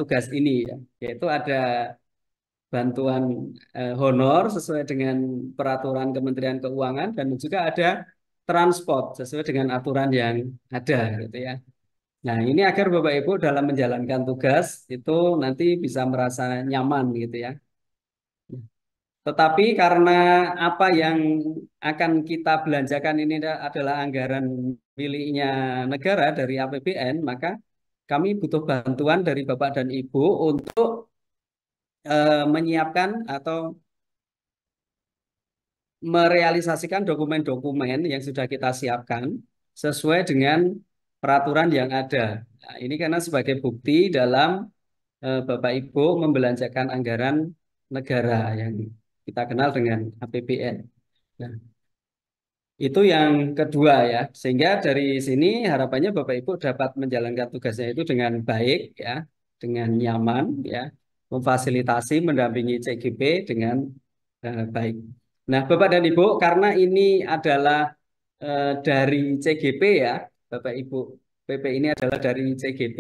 tugas ini ya, yaitu ada bantuan honor sesuai dengan peraturan Kementerian Keuangan dan juga ada transport sesuai dengan aturan yang ada gitu ya. Nah, ini agar Bapak Ibu dalam menjalankan tugas itu nanti bisa merasa nyaman gitu ya. Tetapi karena apa yang akan kita belanjakan ini adalah anggaran miliknya negara dari APBN, maka kami butuh bantuan dari Bapak dan Ibu untuk menyiapkan atau merealisasikan dokumen-dokumen yang sudah kita siapkan sesuai dengan peraturan yang ada. Nah, ini karena sebagai bukti dalam Bapak Ibu membelanjakan anggaran negara yang kita kenal dengan APBN. Nah, itu yang kedua ya. Sehingga dari sini harapannya Bapak Ibu dapat menjalankan tugasnya itu dengan baik ya, dengan nyaman ya, memfasilitasi mendampingi CGP dengan baik. Nah, Bapak dan Ibu, karena ini adalah dari CGP ya, Bapak Ibu, PP ini adalah dari CGP.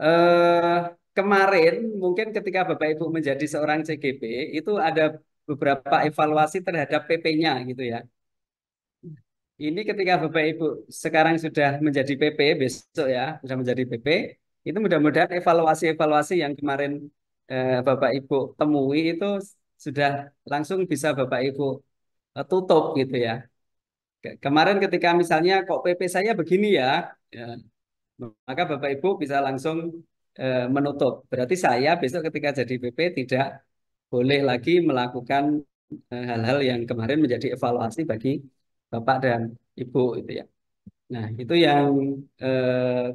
Eh, Kemarin mungkin ketika Bapak Ibu menjadi seorang CGP itu ada beberapa evaluasi terhadap PP-nya gitu ya. Ini ketika Bapak Ibu sekarang sudah menjadi PP, besok ya sudah menjadi PP, itu mudah-mudahan evaluasi-evaluasi yang kemarin Bapak Ibu temui itu sudah langsung bisa Bapak Ibu tutup gitu ya. Kemarin ketika misalnya kok PP saya begini ya, ya, maka Bapak Ibu bisa langsung menutup. Berarti saya besok ketika jadi PP tidak boleh lagi melakukan hal-hal yang kemarin menjadi evaluasi bagi Bapak dan Ibu itu ya. Nah, itu yang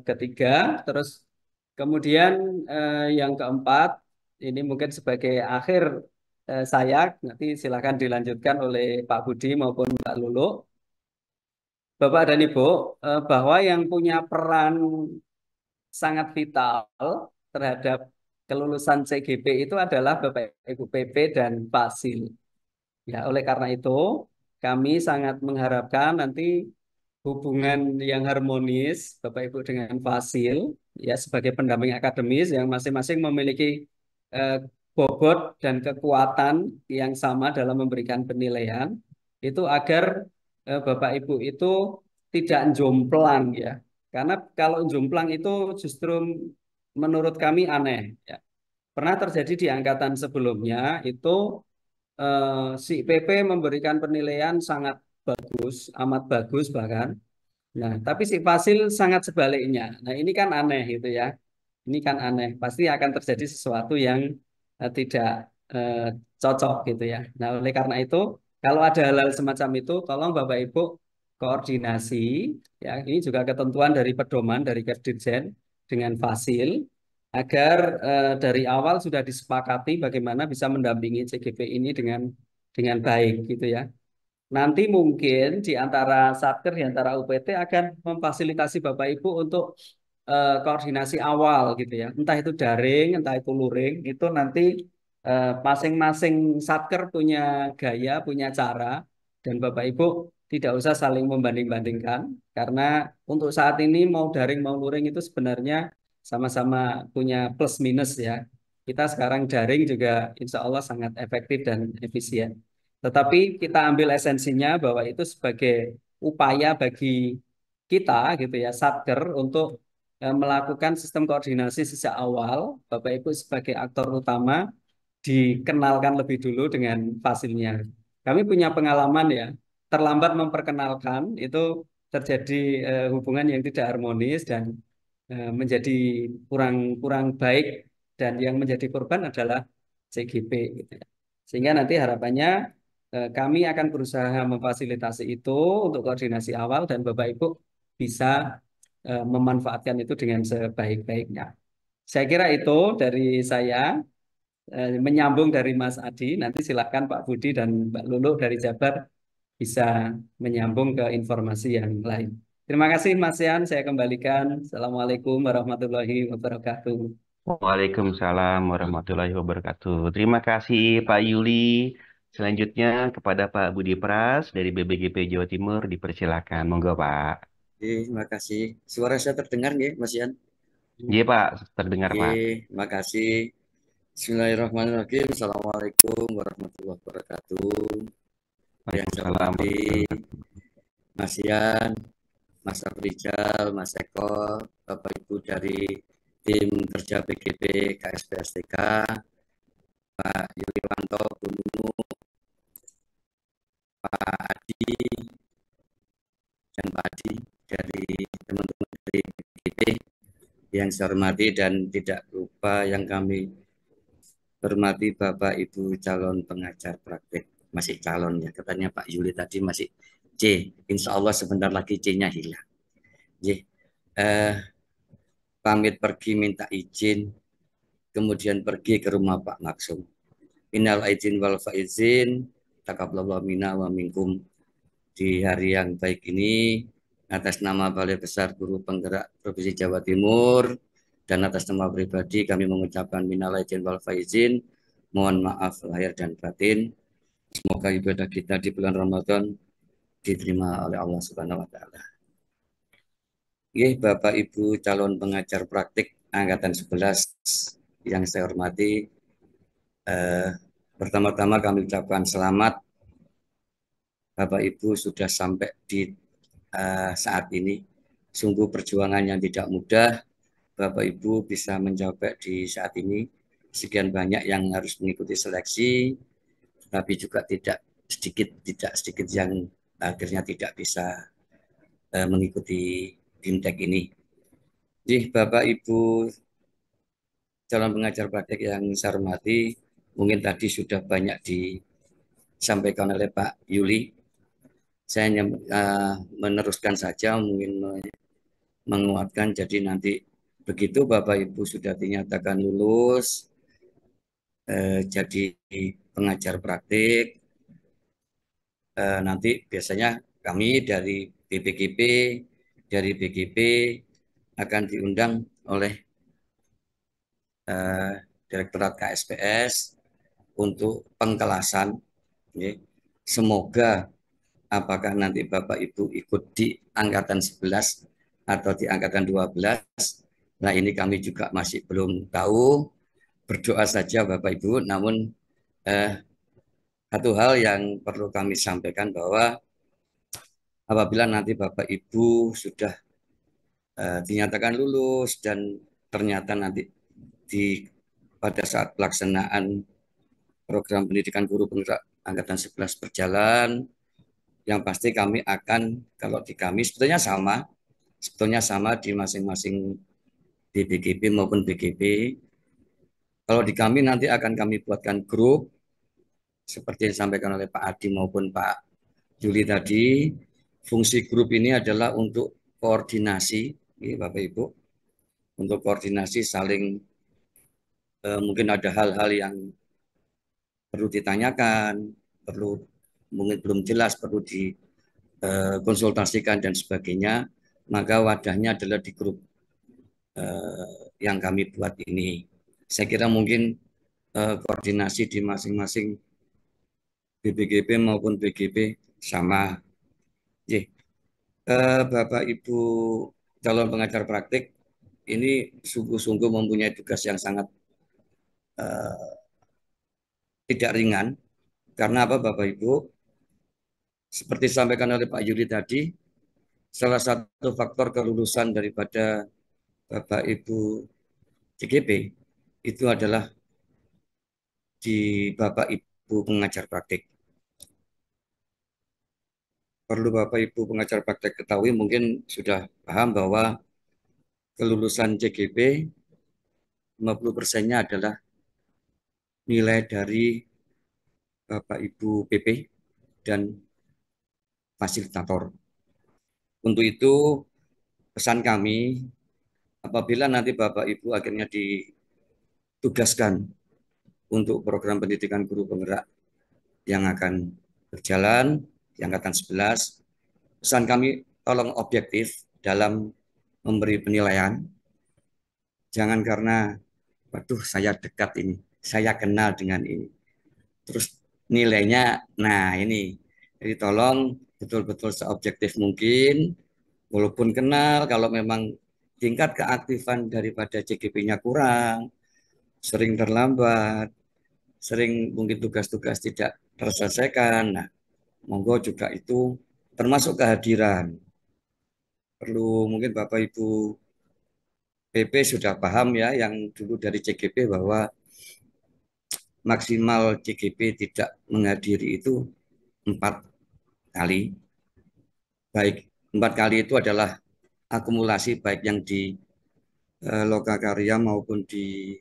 ketiga. Terus kemudian yang keempat, ini mungkin sebagai akhir saya, nanti silakan dilanjutkan oleh Pak Budi maupun Pak Lulu. Bapak dan Ibu, bahwa yang punya peran sangat vital terhadap kelulusan CGP itu adalah Bapak Ibu PP dan Fasil. Ya, oleh karena itu, kami sangat mengharapkan nanti hubungan yang harmonis Bapak Ibu dengan Fasil ya sebagai pendamping akademis yang masing-masing memiliki eh, bobot dan kekuatan yang sama dalam memberikan penilaian itu agar Bapak Ibu itu tidak jomplang ya. Karena kalau jomplang itu justru menurut kami aneh ya. Pernah terjadi di angkatan sebelumnya itu si PP memberikan penilaian sangat bagus, amat bagus bahkan. Nah, tapi si Fasil sangat sebaliknya. Nah, ini kan aneh gitu ya. Ini kan aneh. Pasti akan terjadi sesuatu yang tidak eh, cocok gitu ya. Nah, oleh karena itu, kalau ada hal-hal semacam itu, tolong Bapak Ibu koordinasi. Ya, ini juga ketentuan dari pedoman dari Kefdirjen dengan Fasil agar dari awal sudah disepakati bagaimana bisa mendampingi CGP ini dengan baik gitu ya. Nanti mungkin di antara Satker, di antara UPT akan memfasilitasi Bapak Ibu untuk koordinasi awal gitu ya. Entah itu daring, entah itu luring, itu nanti masing-masing Satker punya gaya, punya cara, dan Bapak Ibu tidak usah saling membanding-bandingkan, karena untuk saat ini mau daring mau luring itu sebenarnya sama-sama punya plus minus ya. Kita sekarang daring juga insya Allah sangat efektif dan efisien. Tetapi kita ambil esensinya bahwa itu sebagai upaya bagi kita gitu ya, Satker untuk melakukan sistem koordinasi sejak awal. Bapak Ibu sebagai aktor utama dikenalkan lebih dulu dengan fasilnya. Kami punya pengalaman ya, terlambat memperkenalkan itu terjadi hubungan yang tidak harmonis dan menjadi kurang kurang baik dan yang menjadi korban adalah CGP gitu ya. Sehingga nanti harapannya kami akan berusaha memfasilitasi itu untuk koordinasi awal dan Bapak Ibu bisa memanfaatkan itu dengan sebaik-baiknya. Saya kira itu dari saya. Menyambung dari Mas Adi, nanti silakan Pak Budi dan Mbak Lulu dari Jabar bisa menyambung ke informasi yang lain. Terima kasih Mas Yan, saya kembalikan. Assalamualaikum warahmatullahi wabarakatuh. Waalaikumsalam warahmatullahi wabarakatuh. Terima kasih Pak Yuli. Selanjutnya kepada Pak Budi Pras dari BBGP Jawa Timur dipersilakan. Monggo Pak. Terima kasih. Suara saya terdengar nggih, Mas Yan? Iya Pak, terdengar Oke, Pak. makasih. Bismillahirrahmanirrahim. Assalamualaikum warahmatullahi wabarakatuh. Yang saya Waalaikumsalam hormati warahmatullahi wabarakatuh. Mas Yan, Mas Afrizal, Mas Eko, Bapak Ibu dari tim kerja PGP KSPSTK, Pak Yuliwanto, Bu Nunu, Pak Adi, dan Pak Adi dari teman-teman dari PGP yang saya hormati dan tidak lupa yang kami hormati Bapak Ibu calon pengajar praktek. Masih calon ya, katanya Pak Yuli tadi masih C. Insya Allah sebentar lagi C-nya hilang. J. Eh, Pamit pergi minta izin, kemudian pergi ke rumah Pak Maksum. Minal aidin wal faizin, takablallahu minna wa minkum. Di hari yang baik ini, atas nama Balai Besar Guru Penggerak Provinsi Jawa Timur, dan atas nama pribadi kami mengucapkan minal aidin wal faizin, mohon maaf lahir dan batin. Semoga ibadah kita di bulan Ramadan diterima oleh Allah Subhanahu wa taala. Bapak Ibu calon pengajar praktik angkatan 11 yang saya hormati, pertama-tama kami ucapkan selamat Bapak Ibu sudah sampai di saat ini. Sungguh perjuangan yang tidak mudah. Bapak Ibu bisa mencapai di saat ini. Sekian banyak yang harus mengikuti seleksi, tapi juga tidak sedikit yang akhirnya tidak bisa mengikuti BIMTEK ini. Jadi Bapak Ibu calon pengajar praktek yang saya hormati, mungkin tadi sudah banyak disampaikan oleh Pak Yuli. Saya hanya meneruskan saja, mungkin menguatkan. Jadi nanti begitu Bapak Ibu sudah dinyatakan lulus, jadi pengajar praktik, nanti biasanya kami dari BPGP, dari BGP akan diundang oleh Direktorat KSPS untuk pengkelasan. Semoga apakah nanti Bapak Ibu ikut di angkatan 11 atau di angkatan 12. Nah, ini kami juga masih belum tahu. Berdoa saja Bapak Ibu, namun satu hal yang perlu kami sampaikan bahwa apabila nanti Bapak Ibu sudah dinyatakan lulus dan ternyata nanti pada saat pelaksanaan program pendidikan guru penggerak angkatan 11 berjalan, yang pasti kami akan, kalau di kami sebetulnya sama di masing-masing di BGP maupun BGP. Kalau di kami nanti akan kami buatkan grup seperti yang disampaikan oleh Pak Adi maupun Pak Juli tadi. Fungsi grup ini adalah untuk koordinasi, ya, Bapak Ibu, untuk koordinasi saling mungkin ada hal-hal yang perlu ditanyakan, perlu mungkin belum jelas, perlu dikonsultasikan dan sebagainya. Maka wadahnya adalah di grup yang kami buat ini. Saya kira mungkin koordinasi di masing-masing BPGP maupun BGP sama. Bapak Ibu calon pengajar praktik ini sungguh-sungguh mempunyai tugas yang sangat uh, tidak ringan. Karena apa Bapak Ibu? Seperti disampaikan oleh Pak Yudi tadi, salah satu faktor kelulusan daripada Bapak Ibu CGP itu adalah di Bapak Ibu pengajar praktik. Perlu Bapak Ibu pengajar praktek ketahui, mungkin sudah paham bahwa kelulusan CGP 50%-nya adalah nilai dari Bapak Ibu PP dan fasilitator. Untuk itu pesan kami, apabila nanti Bapak Ibu akhirnya ditugaskan untuk program pendidikan guru penggerak yang akan berjalan di angkatan 11, pesan kami tolong objektif dalam memberi penilaian. Jangan karena, waduh saya dekat ini, saya kenal dengan ini. Terus nilainya, nah ini. Jadi tolong betul-betul seobjektif mungkin, walaupun kenal, kalau memang tingkat keaktifan daripada CGP-nya kurang, sering terlambat, sering mungkin tugas-tugas tidak terselesaikan. Nah, monggo juga itu termasuk kehadiran. Perlu mungkin Bapak Ibu PP sudah paham ya yang dulu dari CGP bahwa maksimal CGP tidak menghadiri itu 4 kali. Baik 4 kali itu adalah akumulasi baik yang di Lokakarya maupun di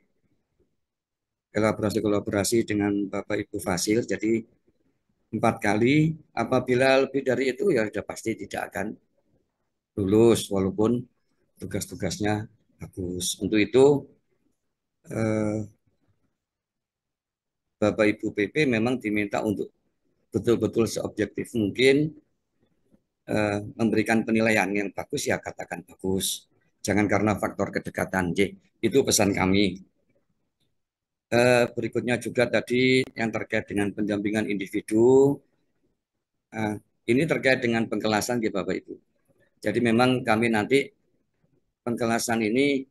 kolaborasi-kolaborasi dengan Bapak Ibu Fasil. Jadi 4 kali, apabila lebih dari itu ya sudah pasti tidak akan lulus walaupun tugas-tugasnya bagus. Untuk itu eh, Bapak Ibu PP memang diminta untuk betul-betul seobjektif mungkin memberikan penilaian yang bagus ya katakan bagus. Jangan karena faktor kedekatan. Itu pesan kami. Berikutnya juga tadi yang terkait dengan pendampingan individu. Ini terkait dengan pengkelasan ya Bapak Ibu. Jadi memang kami nanti pengkelasan ini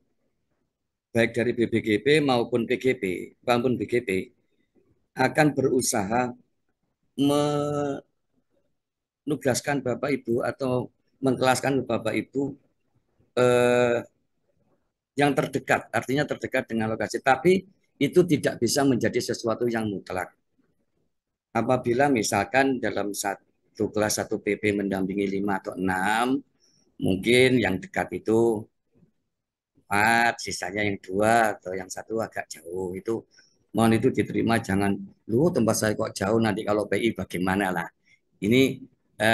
baik dari BBGP maupun PGP maupun BGP akan berusaha menugaskan Bapak Ibu atau mengkelaskan Bapak Ibu eh, yang terdekat, artinya terdekat dengan lokasi. Tapi itu tidak bisa menjadi sesuatu yang mutlak. Apabila misalkan dalam satu kelas 1 PP mendampingi 5 atau 6, mungkin yang dekat itu 4, sisanya yang 2 atau yang 1 agak jauh. Itu mohon itu diterima, jangan lu tempat saya kok jauh nanti kalau PI bagaimana lah. Ini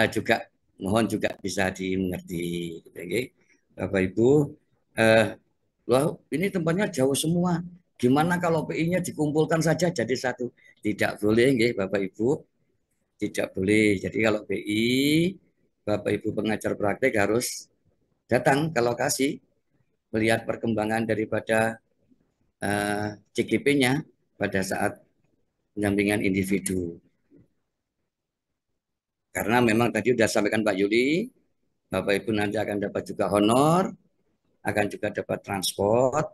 juga mohon juga bisa dimengerti. Oke. Bapak Ibu, eh, loh ini tempatnya jauh semua. Gimana kalau PI-nya dikumpulkan saja jadi satu? Tidak boleh, nggih, Bapak Ibu. Tidak boleh. Jadi kalau PI, Bapak Ibu pengajar praktek harus datang ke lokasi, melihat perkembangan daripada CGP-nya pada saat pendampingan individu. Karena memang tadi sudah sampaikan Pak Yuli, Bapak Ibu nanti akan dapat juga honor, akan juga dapat transport.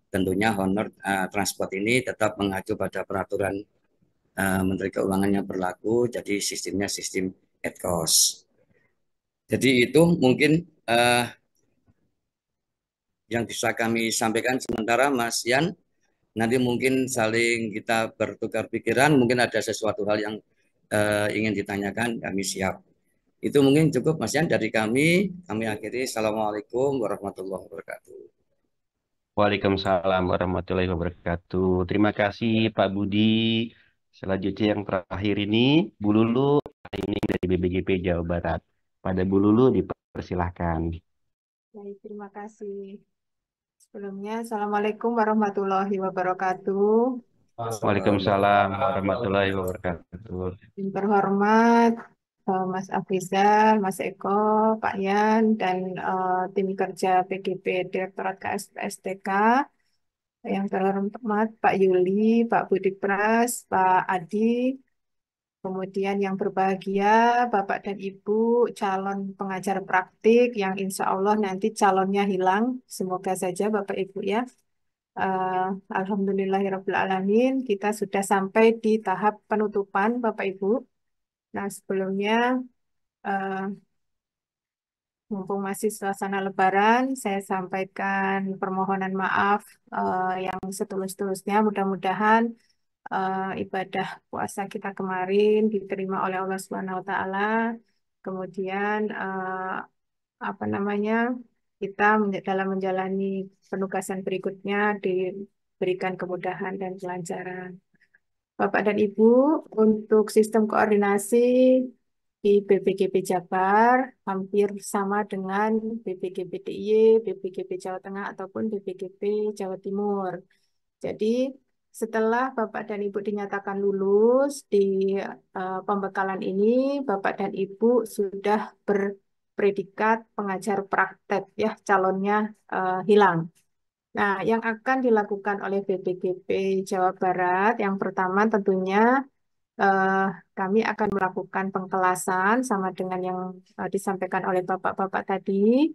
Tentunya honor transport ini tetap mengacu pada peraturan Menteri Keuangan yang berlaku, jadi sistemnya sistem at cost. Jadi itu mungkin yang bisa kami sampaikan sementara Mas Yan. Nanti mungkin saling kita bertukar pikiran, mungkin ada sesuatu hal yang ingin ditanyakan, kami siap. Itu mungkin cukup Mas Yan dari kami. Kami akhiri. Assalamualaikum warahmatullahi wabarakatuh. Waalaikumsalam warahmatullahi wabarakatuh. Terima kasih Pak Budi. Selanjutnya yang terakhir ini Bu Lulu ini dari BBGP Jawa Barat. Pada Bu Lulu dipersilahkan. Baik, terima kasih. Sebelumnya, Assalamualaikum warahmatullahi wabarakatuh. Waalaikumsalam warahmatullahi wabarakatuh. Yang terhormat Mas Afrizal, Mas Eko, Pak Yan, dan tim kerja PGP Direktorat KSPSTK. Yang terhormat Pak Yuli, Pak Budi Pras, Pak Adi, kemudian yang berbahagia Bapak dan Ibu calon pengajar praktik yang insya Allah nanti calonnya hilang. Semoga saja Bapak Ibu ya. Uh, Alhamdulillahirrahmanirrahim, kita sudah sampai di tahap penutupan Bapak Ibu. Nah sebelumnya uh, mumpung masih suasana Lebaran, saya sampaikan permohonan maaf yang setulus-tulusnya. Mudah-mudahan ibadah puasa kita kemarin diterima oleh Allah Subhanahu wa taala. Kemudian apa namanya? Kita dalam menjalani penugasan berikutnya diberikan kemudahan dan kelancaran. Bapak dan Ibu, untuk sistem koordinasi di BPGP Jabar hampir sama dengan BPGP DIY, BPGP Jawa Tengah ataupun BPGP Jawa Timur. Jadi setelah Bapak dan Ibu dinyatakan lulus di pembekalan ini, Bapak dan Ibu sudah berpredikat pengajar praktek ya, calonnya hilang. Nah, yang akan dilakukan oleh BPGP Jawa Barat, yang pertama tentunya eh, kami akan melakukan pengkelasan sama dengan yang disampaikan oleh Bapak-Bapak tadi.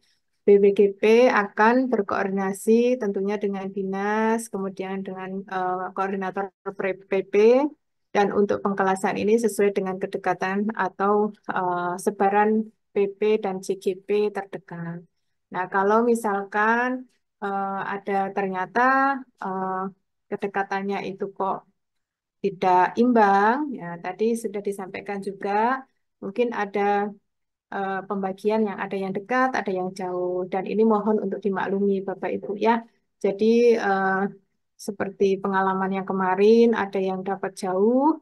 BPGP akan berkoordinasi tentunya dengan dinas, kemudian dengan koordinator PP, dan untuk pengkelasan ini sesuai dengan kedekatan atau sebaran PP dan CGP terdekat. Nah, kalau misalkan ada ternyata eh, kedekatannya itu kok tidak imbang, ya tadi sudah disampaikan juga, mungkin ada pembagian yang ada yang dekat, ada yang jauh, dan ini mohon untuk dimaklumi Bapak Ibu ya. Jadi seperti pengalaman yang kemarin, ada yang dapat jauh,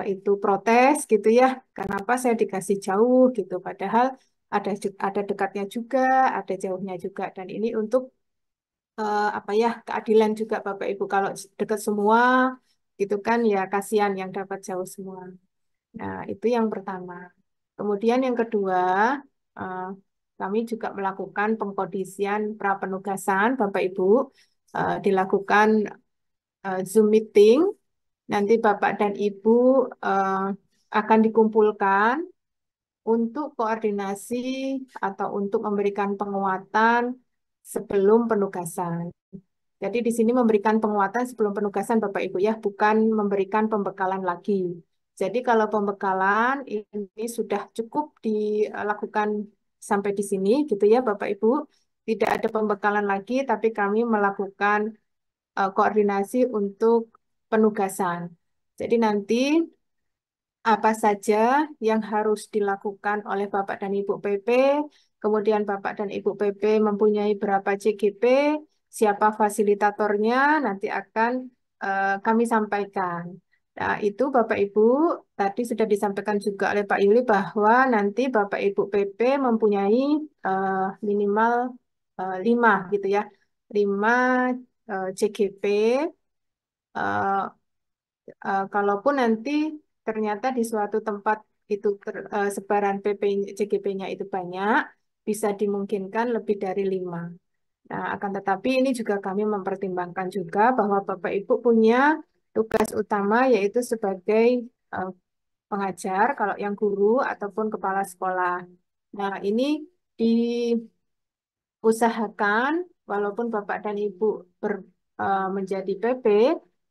itu protes gitu ya. Kenapa saya dikasih jauh gitu? Padahal ada dekatnya juga, ada jauhnya juga, dan ini untuk apa ya, keadilan juga Bapak Ibu. Kalau dekat semua gitu kan ya, kasihan yang dapat jauh semua. Nah, itu yang pertama. Kemudian yang kedua, eh, kami juga melakukan pengkondisian prapenugasan Bapak Ibu. Dilakukan Zoom meeting. Nanti Bapak dan Ibu eh, akan dikumpulkan untuk koordinasi atau untuk memberikan penguatan sebelum penugasan. Jadi di sini memberikan penguatan sebelum penugasan Bapak Ibu ya, bukan memberikan pembekalan lagi. Jadi kalau pembekalan ini sudah cukup dilakukan sampai di sini gitu ya Bapak Ibu. Tidak ada pembekalan lagi, tapi kami melakukan koordinasi untuk penugasan. Jadi nanti apa saja yang harus dilakukan oleh Bapak dan Ibu PP, kemudian Bapak dan Ibu PP mempunyai berapa CGP, siapa fasilitatornya, nanti akan kami sampaikan. Nah, itu Bapak Ibu tadi sudah disampaikan juga oleh Pak Yuli bahwa nanti Bapak Ibu PP mempunyai minimal 5 gitu ya, 5 CGP. Kalaupun nanti ternyata di suatu tempat itu sebaran PP CGP-nya itu banyak, bisa dimungkinkan lebih dari 5. Nah, akan tetapi ini juga kami mempertimbangkan juga bahwa Bapak Ibu punya tugas utama yaitu sebagai eh, pengajar, kalau yang guru ataupun kepala sekolah. Nah, ini di usahakan walaupun Bapak dan Ibu menjadi PP,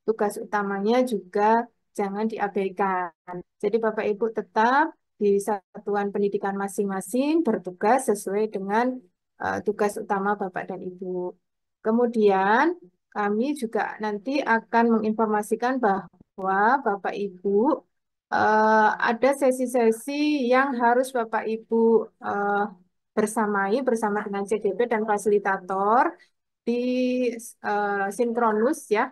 tugas utamanya juga jangan diabaikan. Jadi Bapak Ibu tetap di satuan pendidikan masing-masing bertugas sesuai dengan tugas utama Bapak dan Ibu. Kemudian kami juga nanti akan menginformasikan bahwa Bapak Ibu ada sesi-sesi yang harus Bapak Ibu bersama dengan CGP dan fasilitator di sinkronus ya.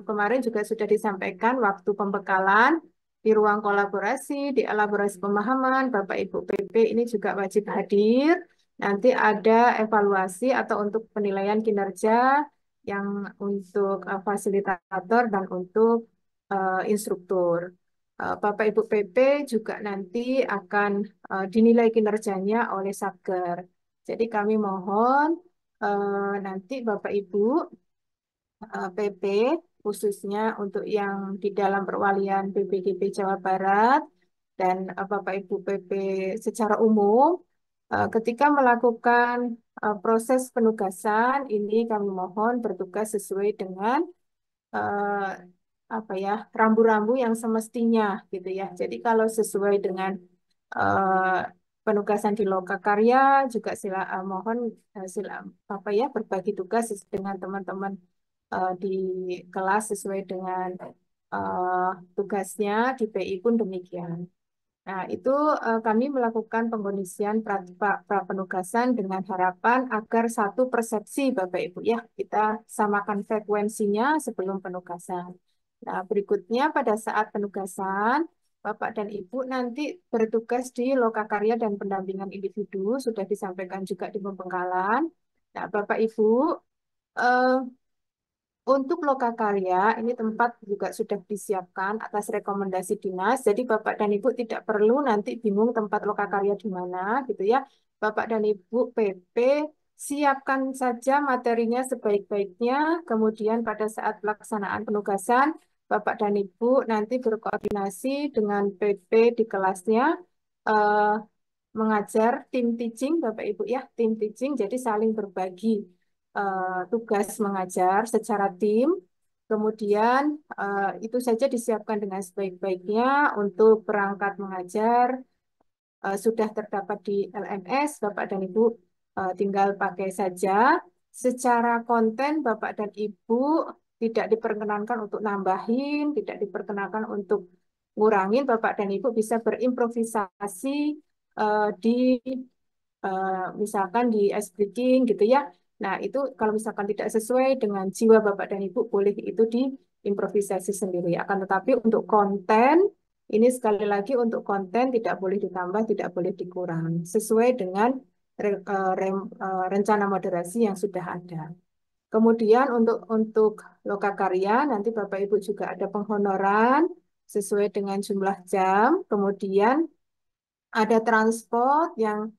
Kemarin juga sudah disampaikan waktu pembekalan di ruang kolaborasi, di elaborasi pemahaman, Bapak Ibu PP ini juga wajib hadir. Nanti ada evaluasi atau untuk penilaian kinerja yang untuk fasilitator dan untuk instruktur. Bapak Ibu PP juga nanti akan dinilai kinerjanya oleh Satker. Jadi kami mohon nanti Bapak Ibu PP khususnya untuk yang di dalam perwalian BPGP Jawa Barat dan Bapak Ibu PP secara umum ketika melakukan proses penugasan ini kami mohon bertugas sesuai dengan eh, apa ya, rambu-rambu yang semestinya gitu ya. Jadi kalau sesuai dengan eh, penugasan di Lokakarya juga mohon sila apa ya, berbagi tugas dengan teman-teman di kelas sesuai dengan eh, tugasnya, di PI pun demikian. Nah, itu kami melakukan pengkondisian prapenugasan dengan harapan agar satu persepsi Bapak Ibu ya, kita samakan frekuensinya sebelum penugasan. Nah, berikutnya pada saat penugasan, Bapak dan Ibu nanti bertugas di lokakarya dan pendampingan individu, sudah disampaikan juga di pembekalan. Nah, Bapak Ibu, eh, untuk lokakarya, ini tempat juga sudah disiapkan atas rekomendasi dinas. Jadi Bapak dan Ibu tidak perlu nanti bingung tempat lokakarya di mana, gitu ya. Bapak dan Ibu PP siapkan saja materinya sebaik-baiknya. Kemudian pada saat pelaksanaan penugasan, Bapak dan Ibu nanti berkoordinasi dengan PP di kelasnya, eh, mengajar tim teaching, Bapak Ibu ya, tim teaching, jadi saling berbagi tugas mengajar secara tim. Kemudian itu saja disiapkan dengan sebaik-baiknya untuk perangkat mengajar sudah terdapat di LMS, Bapak dan Ibu tinggal pakai saja. Secara konten Bapak dan Ibu tidak diperkenankan untuk nambahin, tidak diperkenankan untuk ngurangin. Bapak dan Ibu bisa berimprovisasi di misalkan di ice breaking gitu ya. Nah, itu kalau misalkan tidak sesuai dengan jiwa Bapak dan Ibu, boleh itu diimprovisasi sendiri. Akan tetapi untuk konten, ini sekali lagi untuk konten tidak boleh ditambah, tidak boleh dikurang. Sesuai dengan rencana moderasi yang sudah ada. Kemudian untuk lokakarya, nanti Bapak Ibu juga ada penghonoran sesuai dengan jumlah jam. Kemudian ada transport yang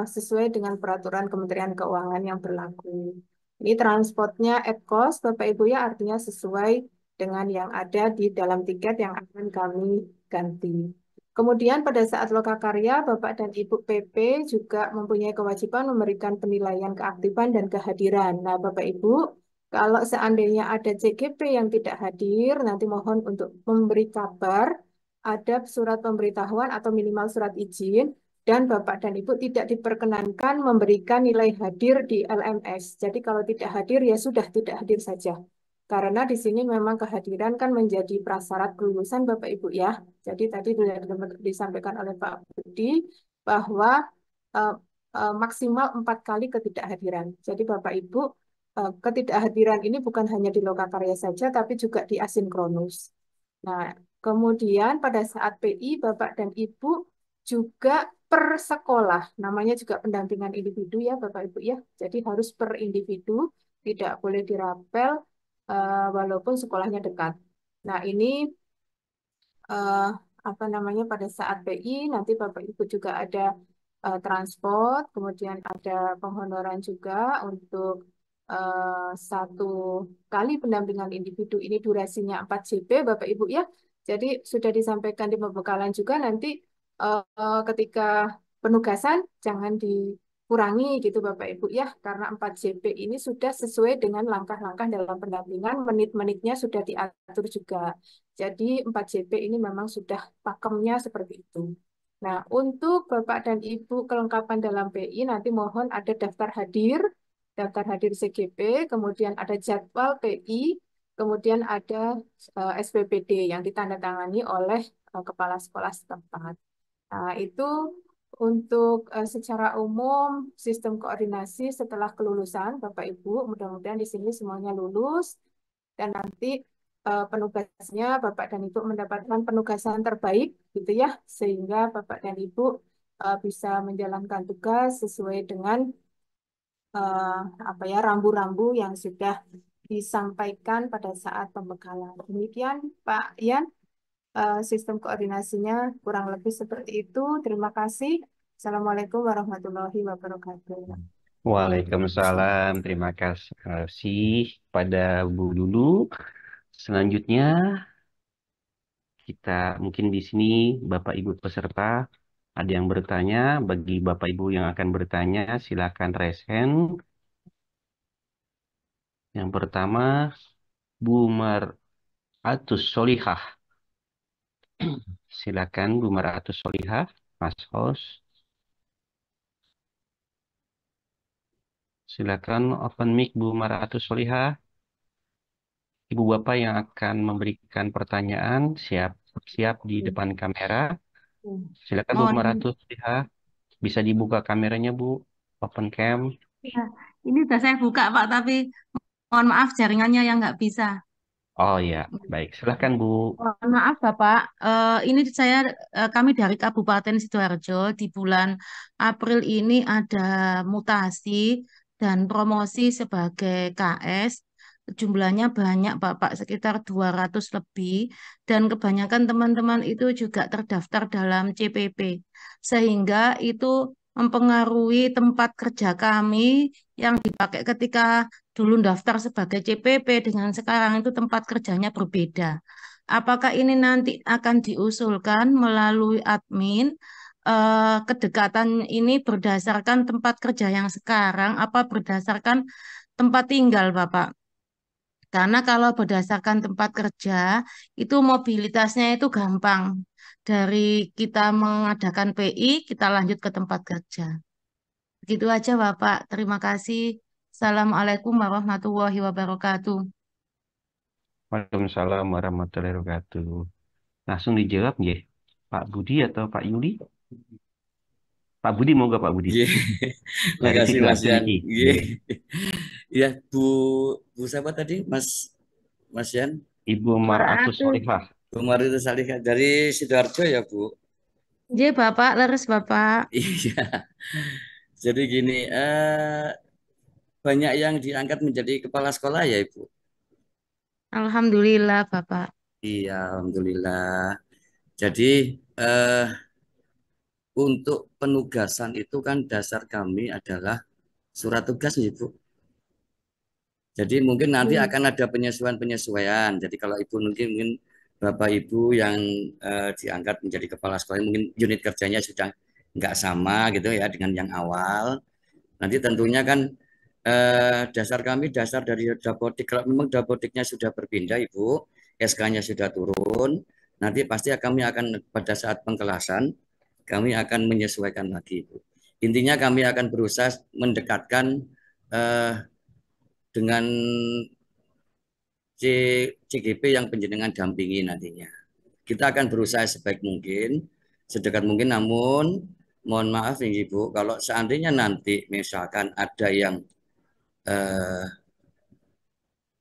sesuai dengan peraturan Kementerian Keuangan yang berlaku. Ini transportnya at cost, Bapak Ibu ya, artinya sesuai dengan yang ada di dalam tiket yang akan kami ganti. Kemudian pada saat lokakarya, Bapak dan Ibu PP juga mempunyai kewajiban memberikan penilaian keaktifan dan kehadiran. Nah, Bapak Ibu, kalau seandainya ada CGP yang tidak hadir, nanti mohon untuk memberi kabar, ada surat pemberitahuan atau minimal surat izin, dan Bapak dan Ibu tidak diperkenankan memberikan nilai hadir di LMS. Jadi kalau tidak hadir ya sudah tidak hadir saja. Karena di sini memang kehadiran kan menjadi prasyarat kelulusan Bapak Ibu ya. Jadi tadi sudah disampaikan oleh Pak Budi bahwa uh, maksimal 4 kali ketidakhadiran. Jadi Bapak Ibu ketidakhadiran ini bukan hanya di lokakarya saja tapi juga di asinkronus. Nah, kemudian pada saat PI Bapak dan Ibu juga per sekolah, namanya juga pendampingan individu ya Bapak Ibu ya. Jadi harus per individu, tidak boleh dirapel walaupun sekolahnya dekat. Nah ini uh, apa namanya pada saat PI nanti Bapak Ibu juga ada transport, kemudian ada penghonoran juga untuk satu kali pendampingan individu ini durasinya 4 JP Bapak Ibu ya. Jadi sudah disampaikan di pembekalan juga nanti ketika penugasan jangan dikurangi gitu Bapak Ibu ya karena 4 JP ini sudah sesuai dengan langkah-langkah dalam pendampingan, menit-menitnya sudah diatur juga. Jadi 4 JP ini memang sudah pakemnya seperti itu. Nah, untuk Bapak dan Ibu kelengkapan dalam PI nanti mohon ada daftar hadir CGP, kemudian ada jadwal PI, kemudian ada SPPD yang ditandatangani oleh kepala sekolah setempat. Nah, itu untuk secara umum sistem koordinasi setelah kelulusan Bapak Ibu, mudah-mudahan di sini semuanya lulus dan nanti penugasnya Bapak dan Ibu mendapatkan penugasan terbaik gitu ya, sehingga Bapak dan Ibu bisa menjalankan tugas sesuai dengan apa ya rambu-rambu yang sudah disampaikan pada saat pembekalan. Demikian Pak Ian. Sistem koordinasinya kurang lebih seperti itu. Terima kasih. Assalamualaikum warahmatullahi wabarakatuh. Waalaikumsalam. Terima kasih pada Bu Lulu. Selanjutnya kita mungkin di sini Bapak Ibu peserta ada yang bertanya. Bagi Bapak Ibu yang akan bertanya silakan raise hand. Yang pertama Bu Maratus Solihah. Silakan Bu Maratus Solihah, Mas host. Silakan open mic Bu Maratus Solihah. Ibu Bapak yang akan memberikan pertanyaan siap di depan kamera. Silakan Bu Mohon, Maratus Solihah. Bisa dibuka kameranya Bu. Open cam. ya, ini sudah saya buka Pak, tapi mohon maaf jaringannya yang nggak bisa. Oh ya, baik. Silakan Bu. Mohon maaf Bapak, ini kami dari Kabupaten Sidoarjo di bulan April ini ada mutasi dan promosi sebagai KS. Jumlahnya banyak Bapak, sekitar 200 lebih. Dan kebanyakan teman-teman itu juga terdaftar dalam CPP. Sehingga itu mempengaruhi tempat kerja kami yang dipakai ketika dulu daftar sebagai CPP dengan sekarang itu tempat kerjanya berbeda. Apakah ini nanti akan diusulkan melalui admin kedekatan ini berdasarkan tempat kerja yang sekarang apa berdasarkan tempat tinggal, Bapak? Karena kalau berdasarkan tempat kerja, itu mobilitasnya itu gampang. Dari kita mengadakan PI, kita lanjut ke tempat kerja. Begitu aja, Bapak. Terima kasih. Assalamualaikum warahmatullahi wabarakatuh. Waalaikumsalam warahmatullahi wabarakatuh. Langsung dijawab ya, Pak Budi atau Pak Yuli? Pak Budi, mau gak Pak Budi? Iya. Dari Makasih Mas Sidoarjo Yan. iki. Iya. Ya, Bu siapa tadi? Mas Yan? Ibu Maratus Wabarakatuh. Salihah. Bu Marita Salihah dari Sidoarjo ya, Bu? Iya, Bapak. Leres, Bapak. Iya. Jadi gini, banyak yang diangkat menjadi kepala sekolah ya, Ibu? Alhamdulillah, Bapak. Iya, alhamdulillah. Jadi eh, untuk penugasan itu kan dasar kami adalah surat tugas, Ibu. Jadi mungkin nanti Hmm. akan ada penyesuaian-penyesuaian. Jadi kalau Ibu mungkin Bapak Ibu yang diangkat menjadi kepala sekolah mungkin unit kerjanya sudah nggak sama gitu ya dengan yang awal. Nanti tentunya kan dasar kami dasar dari dapodik. Kalau memang dapodiknya sudah berpindah Ibu, SK-nya sudah turun, nanti pasti kami akan pada saat pengkelasan kami akan menyesuaikan lagi Ibu. Intinya kami akan berusaha mendekatkan eh, dengan CGP yang penjenengan dampingi nantinya. Kita akan berusaha sebaik mungkin, sedekat mungkin, namun mohon maaf nih Ibu, kalau seandainya nanti misalkan eh,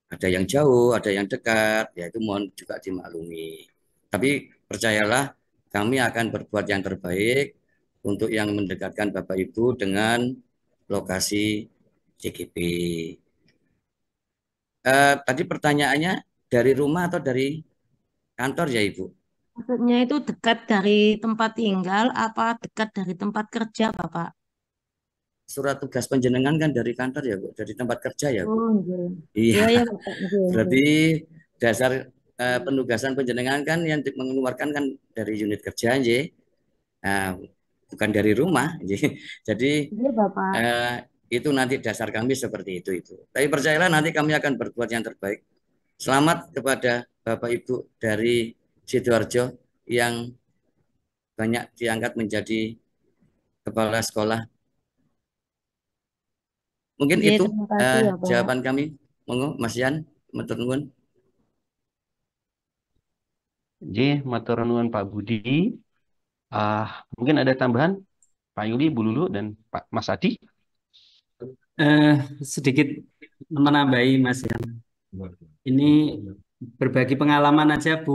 ada yang jauh, ada yang dekat, ya itu mohon juga dimaklumi. Tapi percayalah, kami akan berbuat yang terbaik untuk yang mendekatkan Bapak Ibu dengan lokasi CGP. Tadi pertanyaannya dari rumah atau dari kantor ya Ibu? Maksudnya itu dekat dari tempat tinggal apa dekat dari tempat kerja, Bapak? Surat tugas penjenengan kan dari kantor ya Bu, dari tempat kerja ya Bu. Oh, iya. Iya, Iya, ya, Bapak. Iya, iya. berarti dasar penugasan penjenengan kan yang mengeluarkan kan dari unit kerja aja. Nah, bukan dari rumah. Jadi Iya, Bapak. eh, itu nanti dasar kami seperti itu. Tapi percayalah nanti kami akan berbuat yang terbaik. Selamat kepada Bapak Ibu dari Sidoarjo yang banyak diangkat menjadi kepala sekolah. Mungkin Iya, itu terima kasih ya, Pak. jawaban kami. Monggo Mas Yan, matur nuwun. J, matur nuwun Pak Budi. Mungkin ada tambahan Pak Yuli, Bu Lulu, dan Pak Mas Adi. Eh, Sedikit menambahi Mas ya. Ini berbagi pengalaman aja Bu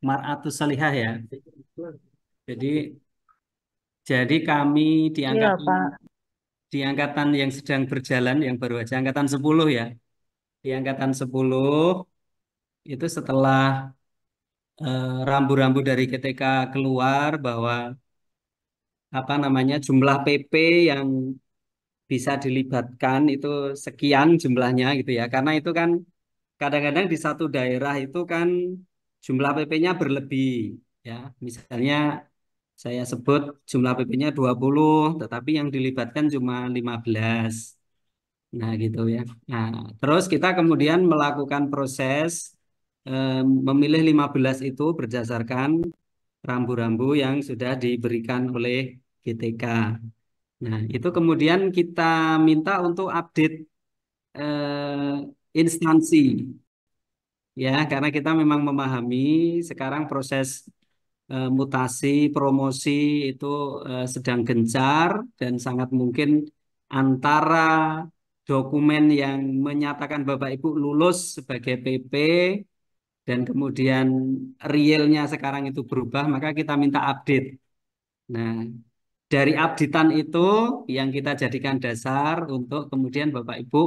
Maratus Salihah ya. Jadi jadi kami di Iya, angkatan Pak. di angkatan yang sedang berjalan yang baru aja angkatan 10 ya. Di angkatan 10 itu setelah rambu-rambu dari GTK keluar bahwa apa namanya jumlah PP yang bisa dilibatkan itu sekian jumlahnya gitu ya. Karena itu kan kadang-kadang di satu daerah itu kan jumlah PP-nya berlebih ya. Misalnya saya sebut jumlah PP-nya 20, tetapi yang dilibatkan cuma 15. Nah, gitu ya. Nah, terus kita kemudian melakukan proses memilih 15 itu berdasarkan rambu-rambu yang sudah diberikan oleh GTK. Nah, itu kemudian kita minta untuk update instansi ya, karena kita memang memahami sekarang proses mutasi, promosi itu sedang gencar dan sangat mungkin antara dokumen yang menyatakan Bapak Ibu lulus sebagai PP dan kemudian realnya sekarang itu berubah, maka kita minta update. Nah, dari updatean itu yang kita jadikan dasar untuk kemudian Bapak Ibu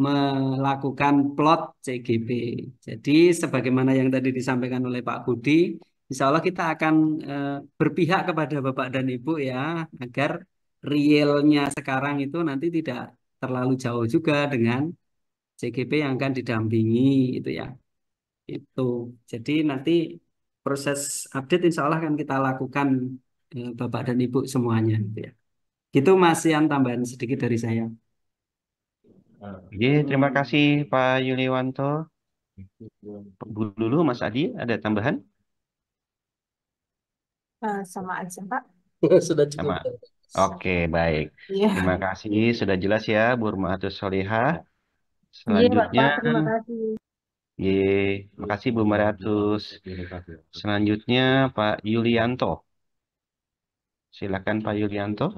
melakukan plot CGP. Jadi sebagaimana yang tadi disampaikan oleh Pak Budi, insya Allah kita akan berpihak kepada Bapak dan Ibu ya, agar realnya sekarang itu nanti tidak terlalu jauh juga dengan CGP yang akan didampingi itu ya. Itu. Jadi nanti proses update insya Allah akan kita lakukan Bapak dan Ibu semuanya gitu ya. Itu masih yang tambahan sedikit dari saya. Oke, terima kasih Pak Yuliwanto. Bu Lulu, Mas Adi, ada tambahan? Sama aja, Pak. Sudah Sama. cukup. Oke, baik. Iya. Terima kasih, sudah jelas ya, Bu Rumaatus Solihah. Iya, Selanjutnya, Bapak. Terima kasih. ye, makasih Bu Mariatus. Selanjutnya Pak Yulianto. Silakan Pak Yulianto.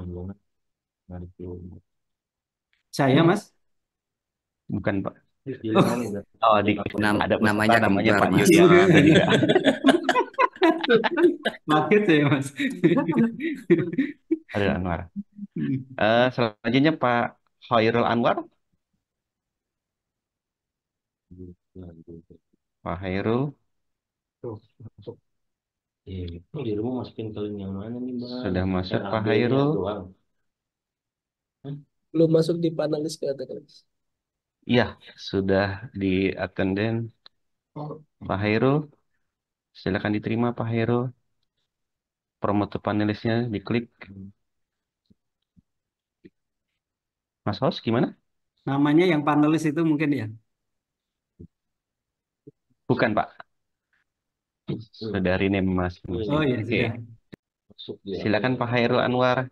Saya, Mas. Bukan Pak. Oh, Oh, ada peserta Namanya namanya kembar, Pak Mas. Yulianto juga. kaget saya, Mas. Ada Anwar. Selanjutnya Pak Khairul Anwar. Pak Khairul. Di rumah masukin ke link yang mana nih, Bang? Sudah masuk Pak RAB-nya Khairul. doang. Belum masuk di panelis katakan. Iya, sudah di attendant Pak Khairul. Silakan diterima Pak Khairul. Promote panelisnya diklik. Mas Host gimana? Namanya yang panelis itu mungkin ya. Bukan Pak. Sudah rename Mas. Oh iya, Oke. sudah. Masuk dia. Silakan Pak Khairul Anwar.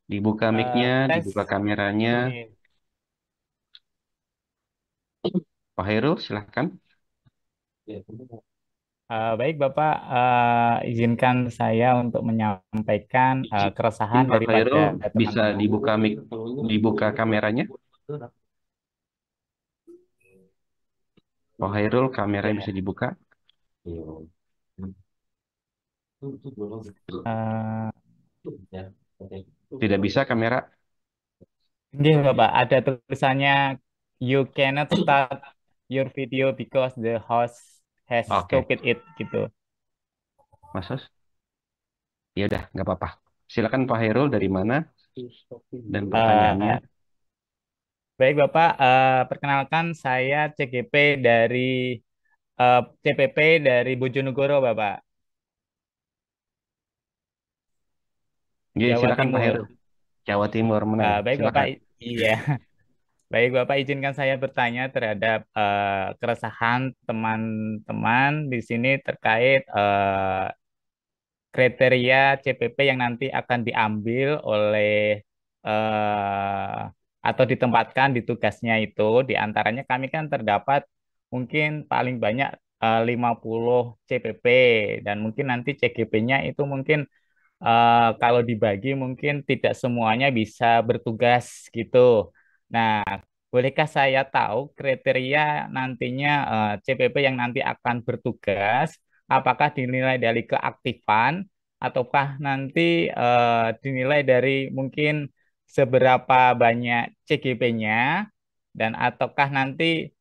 Dibuka mic-nya, Tes dibuka kameranya. ini. Pak Khairul, silakan. Baik Bapak, izinkan saya untuk menyampaikan keresahan Izin Pak daripada Khairul, bisa teman-teman. dibuka mic, dibuka kameranya. Pak Khairul, kameranya bisa dibuka. Eh, Tidak bisa kamera. Ini Bapak, ada tulisannya you cannot start your video because the host has Oke, stopped it gitu. Mas Host. Ya udah, nggak apa-apa. Silakan Pak Khairul, dari mana dan pertanyaannya. Eh, Baik Bapak, perkenalkan saya CGP dari CPP dari Bojonegoro Bapak, Oke, Jawa silakan Pak Timur. Khairul. Jawa Timur mana? Baik Bapak, Silakan. iya. Baik Bapak, izinkan saya bertanya terhadap keresahan teman-teman di sini terkait kriteria CPP yang nanti akan diambil oleh eh, atau ditempatkan di tugasnya itu. Di antaranya kami kan terdapat mungkin paling banyak 50 CPP dan mungkin nanti CGP-nya itu mungkin kalau dibagi mungkin tidak semuanya bisa bertugas gitu. Nah, bolehkah saya tahu kriteria nantinya CPP yang nanti akan bertugas, apakah dinilai dari keaktifan, ataukah nanti dinilai dari mungkin seberapa banyak CGP-nya, dan ataukah nanti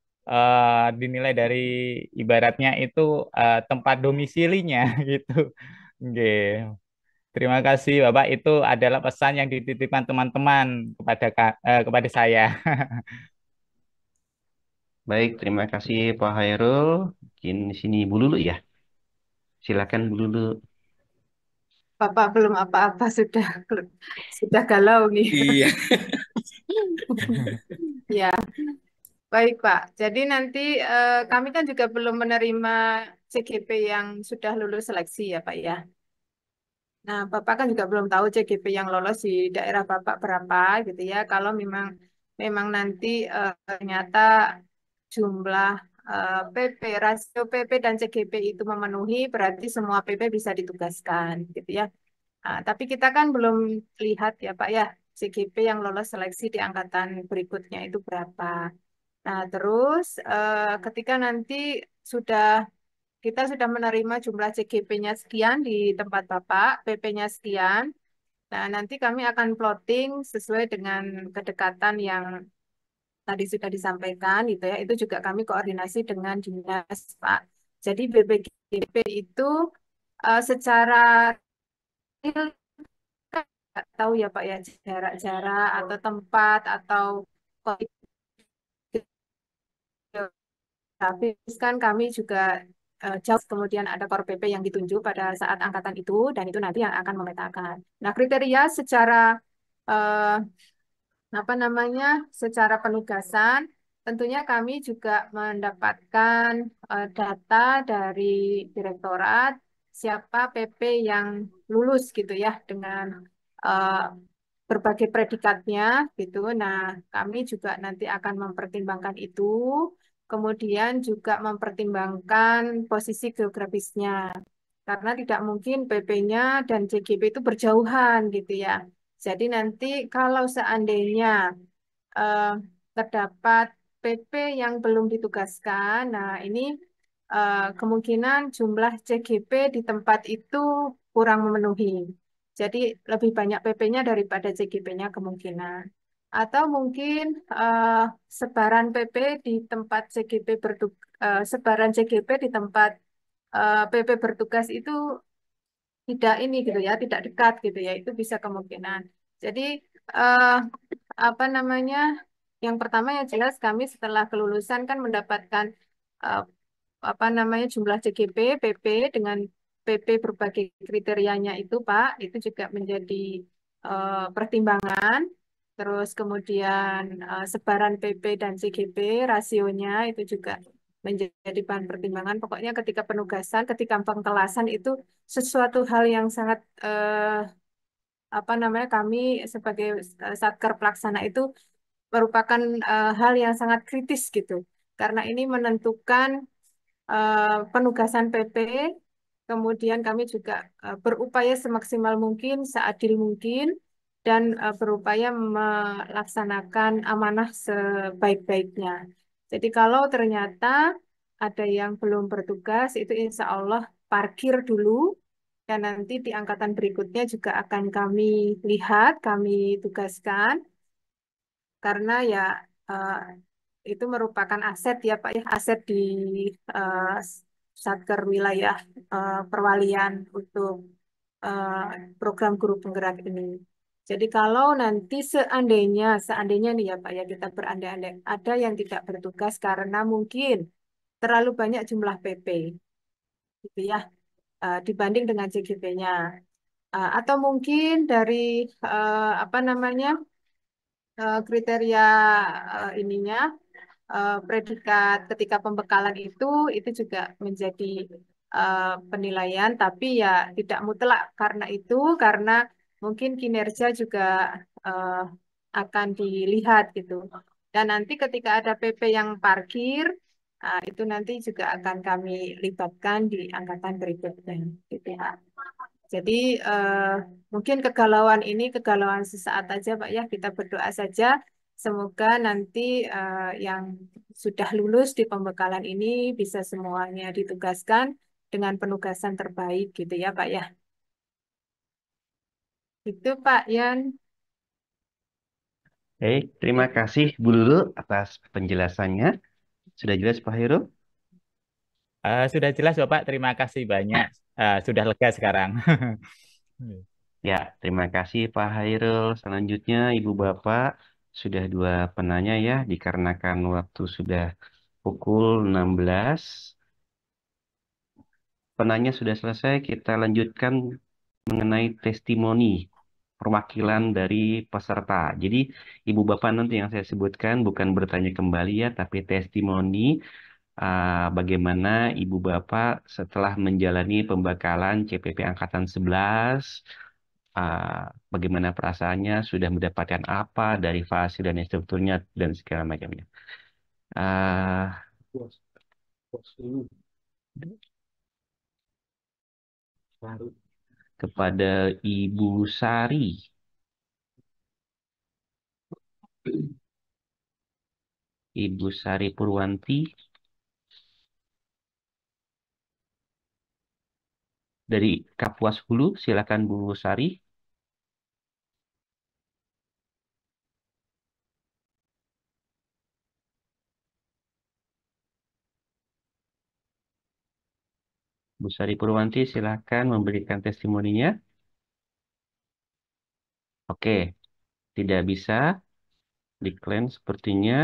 dinilai dari ibaratnya itu tempat domisilinya gitu. Oke. Terima kasih Bapak, itu adalah pesan yang dititipkan teman-teman kepada saya. Baik, terima kasih Pak Khairul. Mungkin di sini Bu Lulu ya. Silakan Bu Lulu. Bapak belum apa-apa sudah galau nih. Iya. Ya, baik Pak. Jadi nanti kami kan juga belum menerima CGP yang sudah lulus seleksi ya Pak ya. Nah, Bapak kan juga belum tahu CGP yang lolos di daerah Bapak berapa gitu ya. Kalau memang memang nanti ternyata jumlah PP, rasio PP dan CGP itu memenuhi, berarti semua PP bisa ditugaskan gitu ya. Nah, tapi kita kan belum lihat ya Pak ya, CGP yang lolos seleksi di angkatan berikutnya itu berapa. Nah, terus ketika nanti sudah kita sudah menerima jumlah CGP-nya sekian di tempat Bapak, PP-nya sekian. Nah, nanti kami akan plotting sesuai dengan kedekatan yang tadi sudah disampaikan gitu ya. Itu juga kami koordinasi dengan dinas, Pak. Jadi BPGP itu secara real kan nggak tahu ya Pak ya, jarak-jarak atau tempat atau geografis kan kami juga jauh kemudian ada Core PP yang ditunjuk pada saat angkatan itu dan itu nanti yang akan memetakan. Nah, kriteria secara eh, apa namanya secara penugasan tentunya kami juga mendapatkan data dari direktorat siapa PP yang lulus gitu ya dengan eh, berbagai predikatnya gitu. Nah, kami juga nanti akan mempertimbangkan itu, kemudian juga mempertimbangkan posisi geografisnya. Karena tidak mungkin PP-nya dan JGP itu berjauhan gitu ya. Jadi nanti kalau seandainya eh, terdapat PP yang belum ditugaskan, nah ini kemungkinan jumlah CGP di tempat itu kurang memenuhi. Jadi lebih banyak PP-nya daripada CGP-nya kemungkinan. Atau mungkin eh, sebaran PP di tempat CGP sebaran CGP di tempat PP bertugas itu tidak ini gitu ya, tidak dekat gitu ya, itu bisa kemungkinan. Jadi eh, apa namanya? Yang pertama yang jelas kami setelah kelulusan kan mendapatkan eh, apa namanya jumlah CGP, PP dengan PP berbagai kriterianya itu Pak, itu juga menjadi pertimbangan. Terus kemudian sebaran PP dan CGP rasionya itu juga menjadi bahan pertimbangan. Pokoknya ketika penugasan, ketika pengkelasan itu sesuatu hal yang sangat apa namanya kami sebagai satker pelaksana itu merupakan hal yang sangat kritis gitu. Karena ini menentukan penugasan PP, kemudian kami juga berupaya semaksimal mungkin, seadil mungkin, dan berupaya melaksanakan amanah sebaik-baiknya. Jadi kalau ternyata ada yang belum bertugas, itu insya Allah parkir dulu, dan nanti di angkatan berikutnya juga akan kami lihat, kami tugaskan, karena ya eh, itu merupakan aset ya Pak ya, aset di eh, Satker wilayah perwalian untuk eh, program guru penggerak ini. Jadi kalau nanti seandainya nih ya Pak ya kita berandai-andai ada yang tidak bertugas karena mungkin terlalu banyak jumlah PP gitu ya dibanding dengan CGP-nya. Atau mungkin dari apa namanya kriteria ininya predikat ketika pembekalan itu juga menjadi penilaian, tapi ya tidak mutlak karena mungkin kinerja juga eh, akan dilihat gitu. Dan nanti ketika ada PP yang parkir, itu nanti juga akan kami libatkan di angkatan berikutnya, gitu ya. Jadi mungkin kegalauan ini kegalauan sesaat aja Pak ya, kita berdoa saja semoga nanti yang sudah lulus di pembekalan ini bisa semuanya ditugaskan dengan penugasan terbaik gitu ya Pak ya. Itu Pak Yan. Baik, terima kasih Bu Lulu atas penjelasannya. Sudah jelas Pak Heru? Sudah jelas Bapak, terima kasih banyak. Sudah lega sekarang. Ya, terima kasih Pak Hairul. Selanjutnya Ibu Bapak sudah dua penanya ya, dikarenakan waktu sudah pukul 16. Penanya sudah selesai, kita lanjutkan mengenai testimoni perwakilan dari peserta. Jadi Ibu Bapak nanti yang saya sebutkan bukan bertanya kembali ya, tapi testimoni bagaimana Ibu Bapak setelah menjalani pembekalan CPP Angkatan 11, bagaimana perasaannya, sudah mendapatkan apa dari fase dan instrukturnya dan segala macamnya. Ah, Puas, puas dulu. Baru. kepada Ibu Sari, Ibu Sari Purwanti dari Kapuas Hulu, silakan Bu Sari. Bu Sari Purwanti, silakan memberikan testimoninya. Oke, tidak bisa diklaim sepertinya.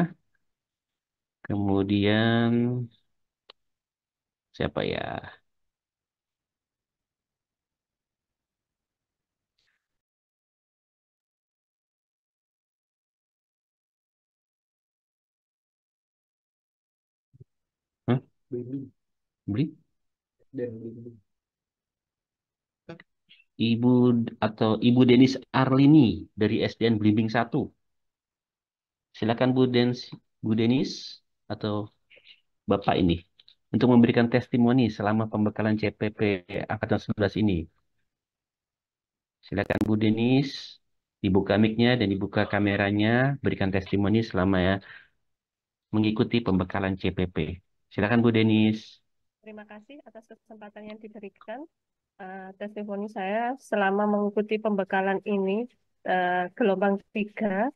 Kemudian Siapa ya? Hah? Bimbing Beli? dan bimbing. Ibu atau Ibu Denis Arlini dari SDN Blimbing 1. Silakan Bu Denis atau Bapak ini untuk memberikan testimoni selama pembekalan CPP Angkatan 11 ini. Silakan Bu Denis, dibuka mic-nya dan dibuka kameranya, berikan testimoni selama ya mengikuti pembekalan CPP. Silakan Bu Denis. Terima kasih atas kesempatan yang diberikan. Testimoni saya selama mengikuti pembekalan ini, gelombang 3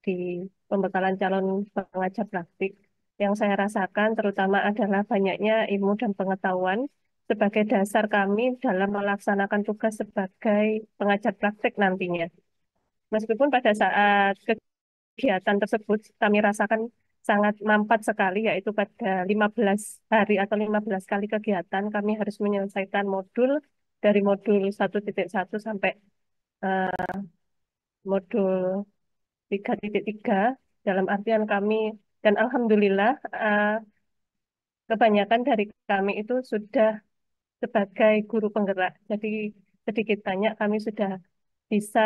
di pembekalan calon pengajar praktik. Yang saya rasakan terutama adalah banyaknya ilmu dan pengetahuan sebagai dasar kami dalam melaksanakan tugas sebagai pengajar praktik nantinya. Meskipun pada saat kegiatan tersebut kami rasakan sangat mampat sekali, yaitu pada 15 hari atau 15 kali kegiatan kami harus menyelesaikan modul dari modul 1.1 sampai modul 3.3, dalam artian kami, dan alhamdulillah kebanyakan dari kami itu sudah sebagai guru penggerak. Jadi sedikit banyak kami sudah bisa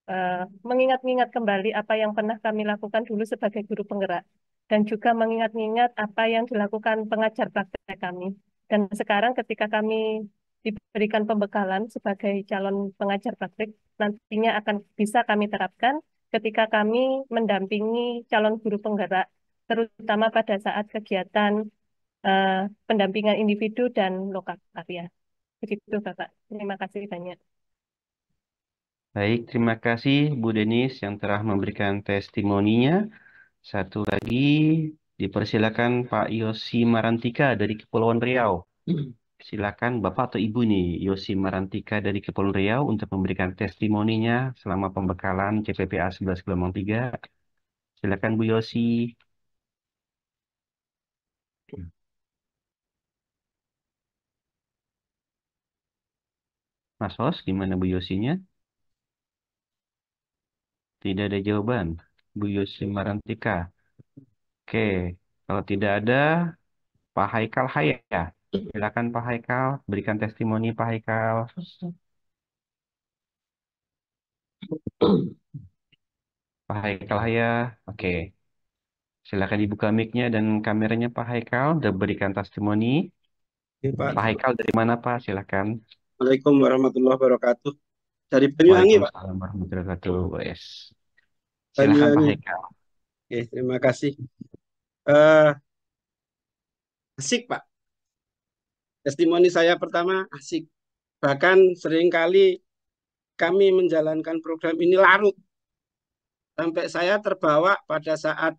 eh, mengingat-ingat kembali apa yang pernah kami lakukan dulu sebagai guru penggerak dan juga mengingat-ingat apa yang dilakukan pengajar praktek kami. Dan sekarang ketika kami diberikan pembekalan sebagai calon pengajar praktek, nantinya akan bisa kami terapkan ketika kami mendampingi calon guru penggerak, terutama pada saat kegiatan eh, pendampingan individu dan lokal karya. Begitu, Bapak. Terima kasih banyak. Baik, terima kasih Bu Denis yang telah memberikan testimoninya. Satu lagi, dipersilakan Pak Yosi Marantika dari Kepulauan Riau. Silakan Bapak atau Ibu nih, Yosi Marantika dari Kepulauan Riau untuk memberikan testimoninya selama pembekalan CPPA 11 Gelombang 3. Silakan Bu Yosi. Mas Hos, gimana Bu Yosinya? Tidak ada jawaban. Bu Yosi Marantika. Oke, kalau tidak ada, Pak Haikal Haya. Silakan Pak Haikal, berikan testimoni Pak Haikal. Pak Haikal Haya, oke. Silakan dibuka mic-nya dan kameranya Pak Haikal, dan berikan testimoni. Ya, Pak. Pak Haikal dari mana Pak? Silakan. Assalamualaikum warahmatullahi wabarakatuh. Dari Banyuwangi, Pak. Waalaikumsalam warahmatullahi wabarakatuh. Yes. Silakan Pak Banyuwangi. Haikal. Oke, terima kasih. Eh, asik, Pak. Testimoni saya pertama asik. Bahkan seringkali kami menjalankan program ini larut. Sampai saya terbawa pada saat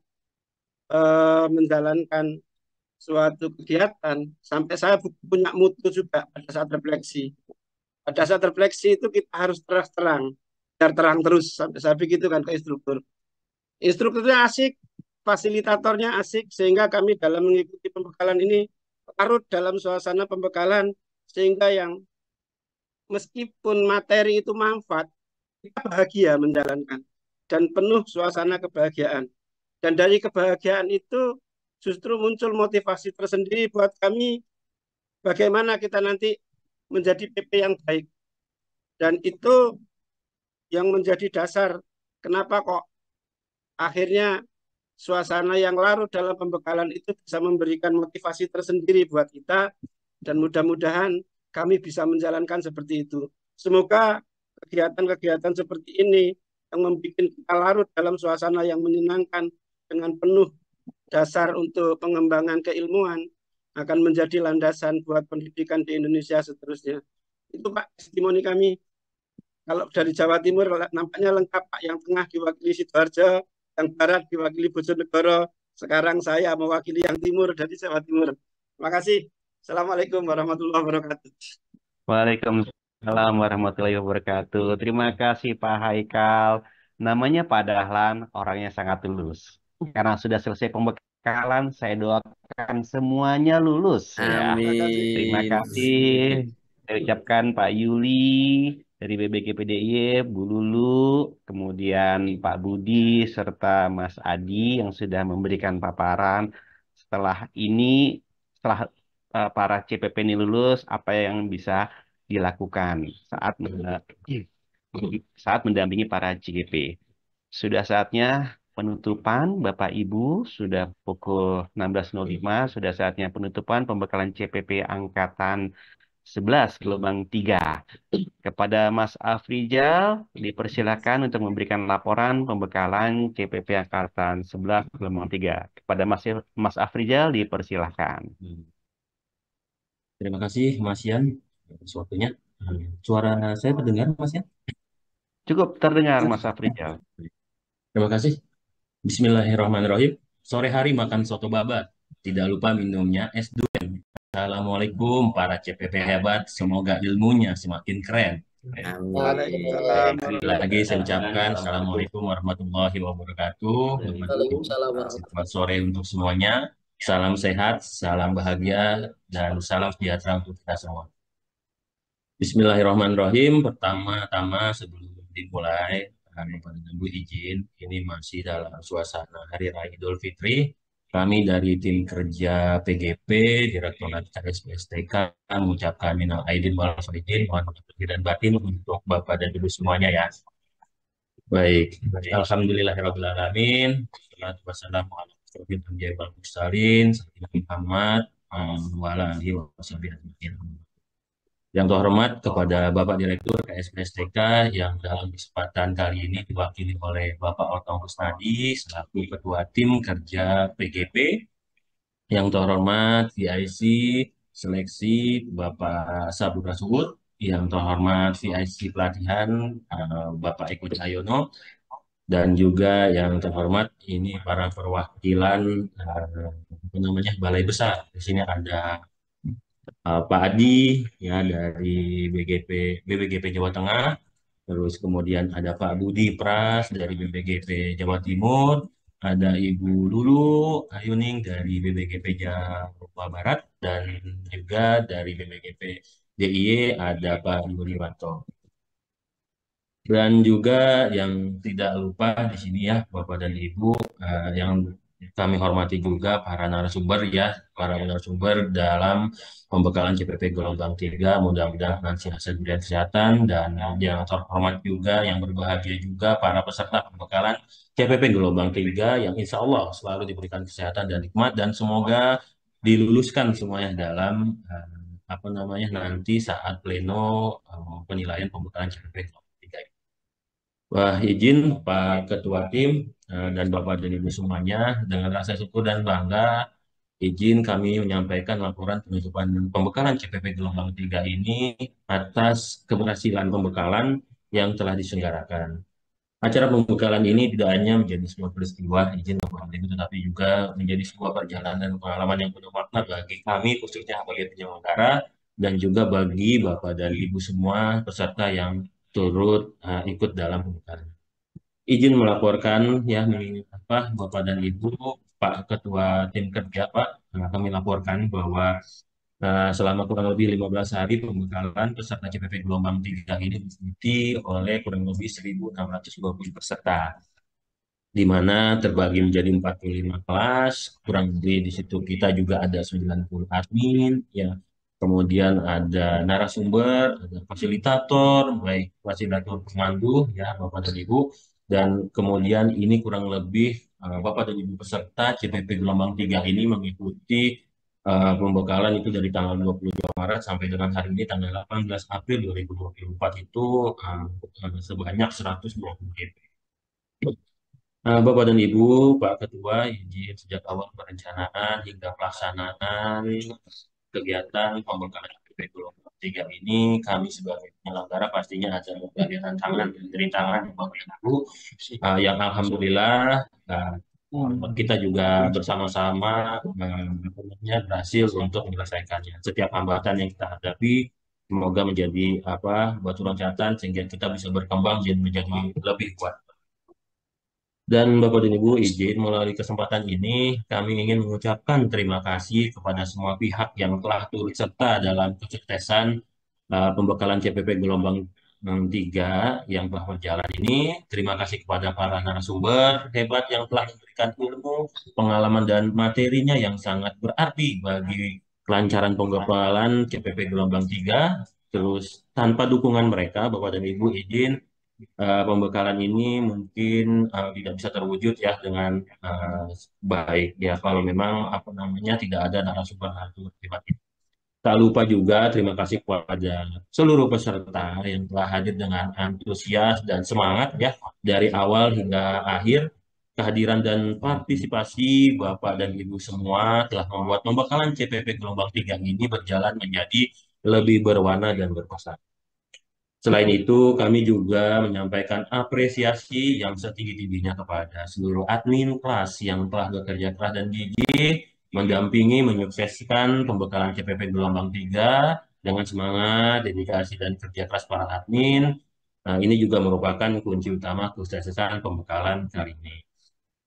menjalankan suatu kegiatan. Sampai saya punya mutu juga pada saat refleksi. Pada saat refleksi itu kita harus terang-terang. Biar terang terus. Sampai saya begitu kan ke instruktur. Instrukturnya asik, fasilitatornya asik, sehingga kami dalam mengikuti pembekalan ini larut dalam suasana pembekalan, sehingga yang meskipun materi itu manfaat, kita bahagia menjalankan dan penuh suasana kebahagiaan. Dan dari kebahagiaan itu justru muncul motivasi tersendiri buat kami bagaimana kita nanti menjadi PP yang baik. Dan itu yang menjadi dasar kenapa kok akhirnya suasana yang larut dalam pembekalan itu bisa memberikan motivasi tersendiri buat kita dan mudah-mudahan kami bisa menjalankan seperti itu. Semoga kegiatan-kegiatan seperti ini yang membuat kita larut dalam suasana yang menyenangkan dengan penuh dasar untuk pengembangan keilmuan akan menjadi landasan buat pendidikan di Indonesia seterusnya. Itu Pak testimoni kami. Kalau dari Jawa Timur nampaknya lengkap Pak, yang tengah diwakili Sidoarjo, yang barat diwakili Bojonegoro, sekarang saya mewakili yang timur dari Jawa Timur. Terima kasih. Assalamualaikum warahmatullahi wabarakatuh. Waalaikumsalam warahmatullahi wabarakatuh. Terima kasih Pak Haikal. Namanya Pak Dahlan, orangnya sangat tulus. Karena sudah selesai pembekalan Kalian saya doakan semuanya lulus ya. Terima Amin. kasih. Saya ucapkan Pak Yuli dari BBGPDIY, Bu Lulu, kemudian Pak Budi, serta Mas Adi yang sudah memberikan paparan. Setelah ini, setelah para CPP ini lulus, apa yang bisa dilakukan saat saat mendampingi para CGP. Sudah saatnya penutupan, Bapak Ibu, sudah pukul 16.05, sudah saatnya penutupan pembekalan CPP Angkatan 11 gelombang 3. Kepada Mas Afrizal, dipersilakan untuk memberikan laporan pembekalan CPP Angkatan 11 gelombang 3. Kepada Mas Afrizal, dipersilakan. Terima kasih Mas Yan atas waktunya. Suara saya terdengar Mas Yan? Cukup terdengar, Mas Afrizal. Terima kasih. Bismillahirrahmanirrahim. Sore hari makan soto babat. Tidak lupa minumnya es durian. Assalamualaikum para CPP hebat. Semoga ilmunya semakin keren. Waalaikumsalam Sekali lagi saya ucapkan Assalamualaikum warahmatullahi wabarakatuh. Waalaikumsalam Selamat sore untuk semuanya. Salam sehat, salam bahagia, dan salam sejahtera untuk kita semua. Bismillahirrahmanirrahim. Pertama-tama sebelum dimulai, Bapak dan Ibu izin, ini masih dalam suasana Hari Raya Idul Fitri. Kami dari tim kerja PGP, Direktorat KSPSTK, mengucapkan minal aidin wal faizin, mohon maaf lahir dan batin untuk Bapak dan Ibu semuanya ya. Baik, Alhamdulillahirabbil alamin. Wassalatu wassalamu ala asyrofil anbiya'i wal mursalin, sayyidina Muhammad wa ala alihi wa sahbihi ajmain. Yang terhormat kepada Bapak Direktur KSPSTK yang dalam kesempatan kali ini diwakili oleh Bapak Otong Kusnadi selaku Ketua Tim Kerja PGP. Yang terhormat VIC Seleksi Bapak Sabura Suud. Yang terhormat VIC Pelatihan Bapak Eko Cahyono. Dan juga yang terhormat ini para perwakilan Balai Besar. Di sini ada Pak Adi ya dari BBGP Jawa Tengah, terus kemudian ada Pak Budi Pras dari BBGP Jawa Timur, ada Ibu Lulu Ayuning dari BBGP Jawa Barat, dan juga dari BBGP DIY ada Pak Yuliwanto. Dan juga yang tidak lupa di sini ya Bapak dan Ibu yang kami hormati juga para narasumber ya, para narasumber dalam pembekalan CPP gelombang 3, mudah-mudahan nanti hasil dan kesehatan, dan yang terhormat juga yang berbahagia juga para peserta pembekalan CPP gelombang 3 yang insya Allah selalu diberikan kesehatan dan nikmat, dan semoga diluluskan semuanya dalam nanti saat pleno penilaian pembekalan CPP gelombang 3. Wah, izin Pak Ketua Tim dan Bapak dan Ibu semuanya, dengan rasa syukur dan bangga, izin kami menyampaikan laporan penutupan pembekalan CPP gelombang 3 ini atas keberhasilan pembekalan yang telah diselenggarakan. Acara pembekalan ini tidak hanya menjadi sebuah peristiwa izin Bapak dan Ibu, tetapi juga menjadi sebuah perjalanan dan pengalaman yang penuh makna bagi kami, khususnya sebagai penyelenggara, dan juga bagi Bapak dan Ibu semua peserta yang turut ikut dalam pembekalan. Izin melaporkan ya Bapak dan Ibu, Pak Ketua Tim Kerja Pak, kami laporkan bahwa selama kurang lebih 15 hari pembekalan peserta CPP gelombang 3 ini diikuti oleh kurang lebih 1.620 peserta, di mana terbagi menjadi 45 kelas, kurang lebih di situ kita juga ada 90 admin ya. Kemudian ada narasumber, ada fasilitator, baik fasilitator pemandu ya Bapak dan Ibu, dan kemudian ini kurang lebih Bapak dan Ibu peserta CPP gelombang 3 ini mengikuti pembekalan itu dari tanggal 22 Maret sampai dengan hari ini tanggal 18 April 2024 itu sebanyak 120 GP. Bapak dan Ibu, Pak Ketua, izin sejak awal perencanaan hingga pelaksanaan kegiatan pembekalan CPP gelombang 3 ini, kami sebagai penyelenggara pastinya ada berbagai tantangan dan rintangan Bapak dan Ibu, yang alhamdulillah kita juga bersama-sama berhasil untuk menyelesaikannya. Setiap hambatan yang kita hadapi semoga menjadi batu loncatan sehingga kita bisa berkembang dan menjadi lebih kuat. Dan Bapak dan Ibu, izin melalui kesempatan ini kami ingin mengucapkan terima kasih kepada semua pihak yang telah turut serta dalam kesuksesan pembekalan CPP gelombang 3 yang telah berjalan ini. Terima kasih kepada para narasumber hebat yang telah memberikan ilmu, pengalaman dan materinya yang sangat berarti bagi kelancaran pembekalan CPP gelombang 3. Terus tanpa dukungan mereka, Bapak dan Ibu, izin pembekalan ini mungkin tidak bisa terwujud ya dengan baik ya kalau memang apa namanya tidak ada narasumber hebat. Tak lupa juga terima kasih kepada seluruh peserta yang telah hadir dengan antusias dan semangat ya dari awal hingga akhir. Kehadiran dan partisipasi Bapak dan Ibu semua telah membuat pembekalan CPP gelombang 3 ini berjalan menjadi lebih berwarna dan berkesan. Selain itu, kami juga menyampaikan apresiasi yang setinggi-tingginya kepada seluruh admin kelas yang telah bekerja keras dan gigih mendampingi menyukseskan pembekalan CPP gelombang 3 dengan semangat, dedikasi, dan kerja keras para admin. Nah, ini juga merupakan kunci utama kesuksesan pembekalan kali ini.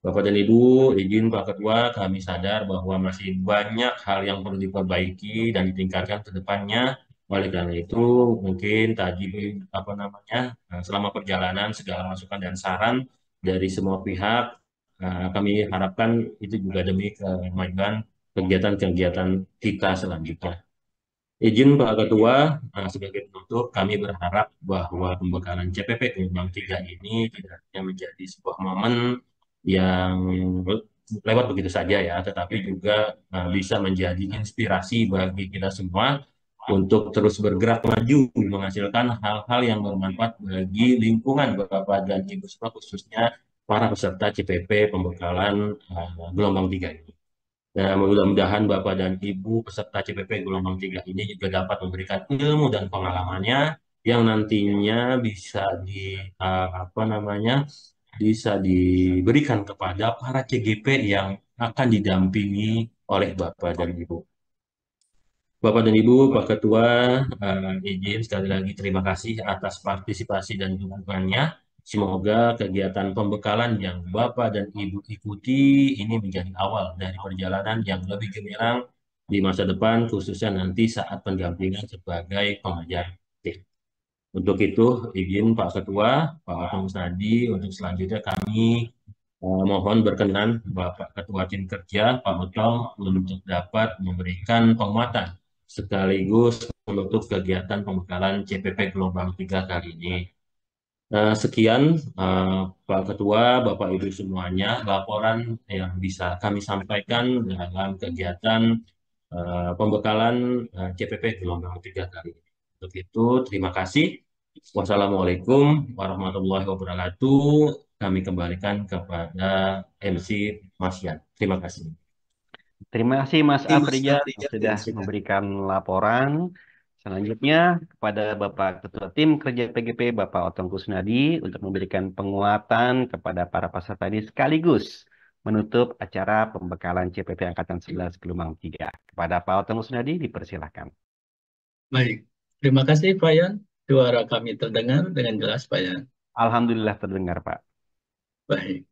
Bapak dan Ibu, izin Pak Ketua, kami sadar bahwa masih banyak hal yang perlu diperbaiki dan ditingkatkan ke depannya. Oleh karena itu, mungkin tadi apa namanya, selama perjalanan segala masukan dan saran dari semua pihak, kami harapkan itu juga demi kemajuan kegiatan-kegiatan kita selanjutnya. Izin Pak Ketua, sebagai penutup, kami berharap bahwa pembekalan CPP gelombang 3 ini tidak hanya menjadi sebuah momen yang lewat begitu saja ya, tetapi juga bisa menjadi inspirasi bagi kita semua untuk terus bergerak maju, menghasilkan hal-hal yang bermanfaat bagi lingkungan Bapak dan Ibu semua, khususnya para peserta CPP pembekalan gelombang 3 ini. Dan mudah-mudahan Bapak dan Ibu peserta CPP gelombang 3 ini juga dapat memberikan ilmu dan pengalamannya yang nantinya bisa apa namanya bisa diberikan kepada para CGP yang akan didampingi oleh Bapak dan Ibu. Bapak dan Ibu, Pak Ketua, izin sekali lagi terima kasih atas partisipasi dan dukungannya. Semoga kegiatan pembekalan yang Bapak dan Ibu ikuti ini menjadi awal dari perjalanan yang lebih gemilang di masa depan, khususnya nanti saat pendampingan sebagai pengajar. Untuk itu, izin Pak Ketua, Pak Musnadi, untuk selanjutnya kami mohon berkenan Bapak Ketua Tim Kerja, Pak Utol, untuk dapat memberikan penguatan sekaligus menutup kegiatan pembekalan CPP gelombang 3 kali ini. Sekian Pak Ketua, Bapak Ibu semuanya, laporan yang bisa kami sampaikan dalam kegiatan pembekalan CPP gelombang 3 kali ini. Untuk itu, terima kasih. Wassalamualaikum warahmatullahi wabarakatuh. Kami kembalikan kepada MC Mas Yan. Terima kasih. Terima kasih Mas Afrizal yang sudah memberikan laporan. Selanjutnya kepada Bapak Ketua Tim Kerja PGP Bapak Otong Kusnadi untuk memberikan penguatan kepada para peserta ini sekaligus menutup acara pembekalan CPP Angkatan 11 Gelombang 3. Kepada Pak Otong Kusnadi dipersilahkan. Baik, terima kasih Pak Yan. Suara kami terdengar dengan jelas Pak Yan. Alhamdulillah terdengar Pak. Baik.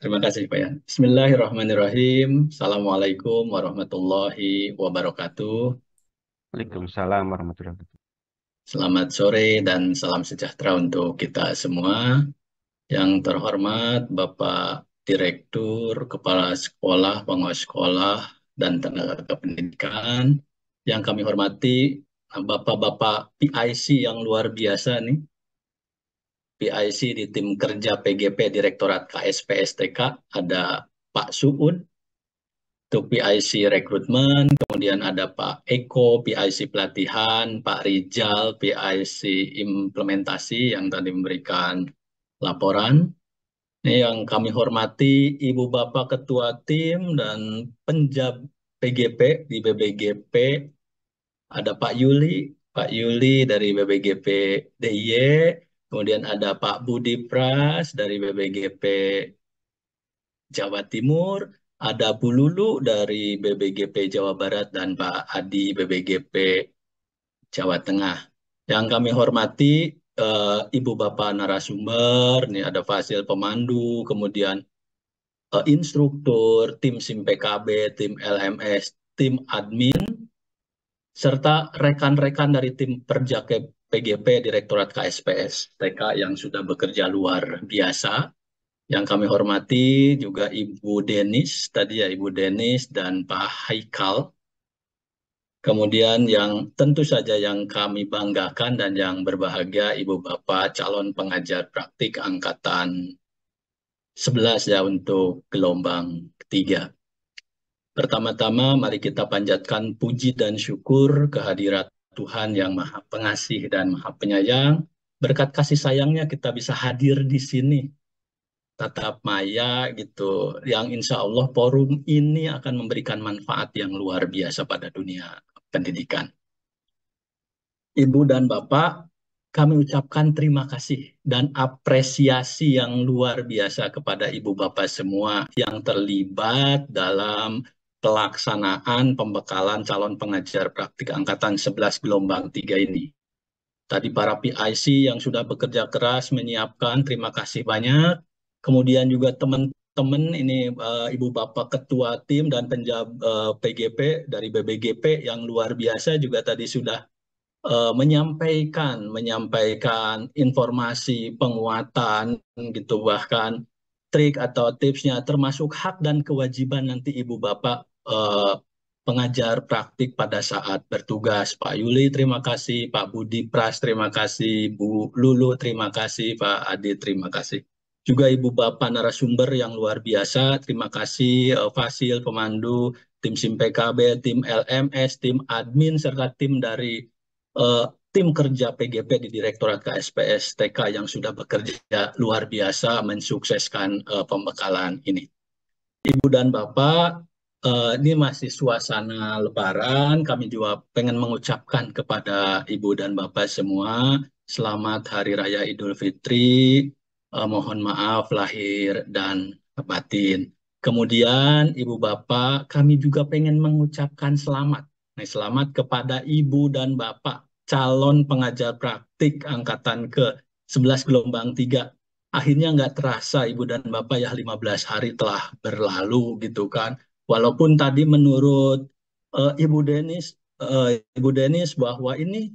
Terima kasih Pak Yan. Bismillahirrahmanirrahim. Assalamualaikum warahmatullahi wabarakatuh. Waalaikumsalam warahmatullahi wabarakatuh. Selamat sore dan salam sejahtera untuk kita semua. Yang terhormat Bapak Direktur, Kepala Sekolah, Pengawas Sekolah, dan Tenaga Kependidikan. Yang kami hormati Bapak-Bapak PIC yang luar biasa nih. PIC di tim kerja PGP Direktorat KSP STK ada Pak Suud untuk PIC rekrutmen, kemudian ada Pak Eko PIC pelatihan, Pak Rijal PIC implementasi yang tadi memberikan laporan. Ini yang kami hormati Ibu Bapak Ketua Tim dan Penjab PGP di BBGP ada Pak Yuli dari BBGP DIY. Kemudian ada Pak Budi Pras dari BBGP Jawa Timur, ada Bu Lulu dari BBGP Jawa Barat, dan Pak Adi BBGP Jawa Tengah. Yang kami hormati Ibu Bapak narasumber, nih ada Fasil pemandu, kemudian instruktur, tim SIM PKB, tim LMS, tim admin, serta rekan-rekan dari tim Perja PGP Direktorat KSPS TK yang sudah bekerja luar biasa. Yang kami hormati juga Ibu Denis, tadi ya Ibu Denis dan Pak Haikal. Kemudian yang tentu saja yang kami banggakan dan yang berbahagia Ibu Bapak calon pengajar praktik angkatan 11 ya untuk gelombang ketiga. Pertama-tama mari kita panjatkan puji dan syukur kehadirat Tuhan yang Maha Pengasih dan Maha Penyayang. Berkat kasih sayangnya kita bisa hadir di sini. Tatap maya gitu. Yang insya Allah forum ini akan memberikan manfaat yang luar biasa pada dunia pendidikan. Ibu dan Bapak, kami ucapkan terima kasih dan apresiasi yang luar biasa kepada Ibu Bapak semua yang terlibat dalam pelaksanaan pembekalan calon pengajar praktik angkatan 11 gelombang 3 ini. Tadi para PIC yang sudah bekerja keras menyiapkan, terima kasih banyak. Kemudian juga teman-teman ini Ibu Bapak Ketua Tim dan PGP dari BBGP yang luar biasa juga tadi sudah menyampaikan informasi penguatan gitu, bahkan trik atau tipsnya termasuk hak dan kewajiban nanti Ibu Bapak pengajar praktik pada saat bertugas. Pak Yuli terima kasih, Pak Budi Pras terima kasih, Bu Lulu terima kasih, Pak Adi terima kasih. Juga Ibu Bapak narasumber yang luar biasa, terima kasih Fasil, pemandu, tim SIM PKB, tim LMS, tim admin, serta tim dari tim kerja PGP di Direktorat KSPS TK yang sudah bekerja luar biasa mensukseskan pembekalan ini. Ibu dan Bapak, ini masih suasana Lebaran, kami juga pengen mengucapkan kepada Ibu dan Bapak semua, selamat Hari Raya Idul Fitri, mohon maaf lahir dan batin. Kemudian Ibu Bapak, kami juga pengen mengucapkan selamat. Selamat kepada Ibu dan Bapak calon pengajar praktik angkatan ke-11 gelombang 3. Akhirnya nggak terasa Ibu dan Bapak ya 15 hari telah berlalu gitu kan. Walaupun tadi menurut Ibu Denis bahwa ini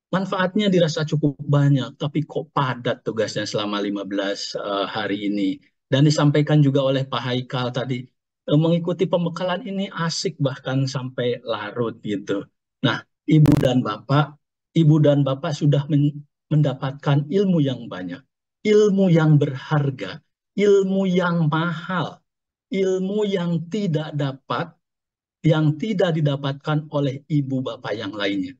manfaatnya dirasa cukup banyak, tapi kok padat tugasnya selama 15 hari ini. Dan disampaikan juga oleh Pak Haikal tadi, mengikuti pembekalan ini asik bahkan sampai larut gitu. Nah, Ibu dan Bapak sudah mendapatkan ilmu yang banyak, ilmu yang berharga, ilmu yang mahal, ilmu yang tidak didapatkan oleh Ibu Bapak yang lainnya.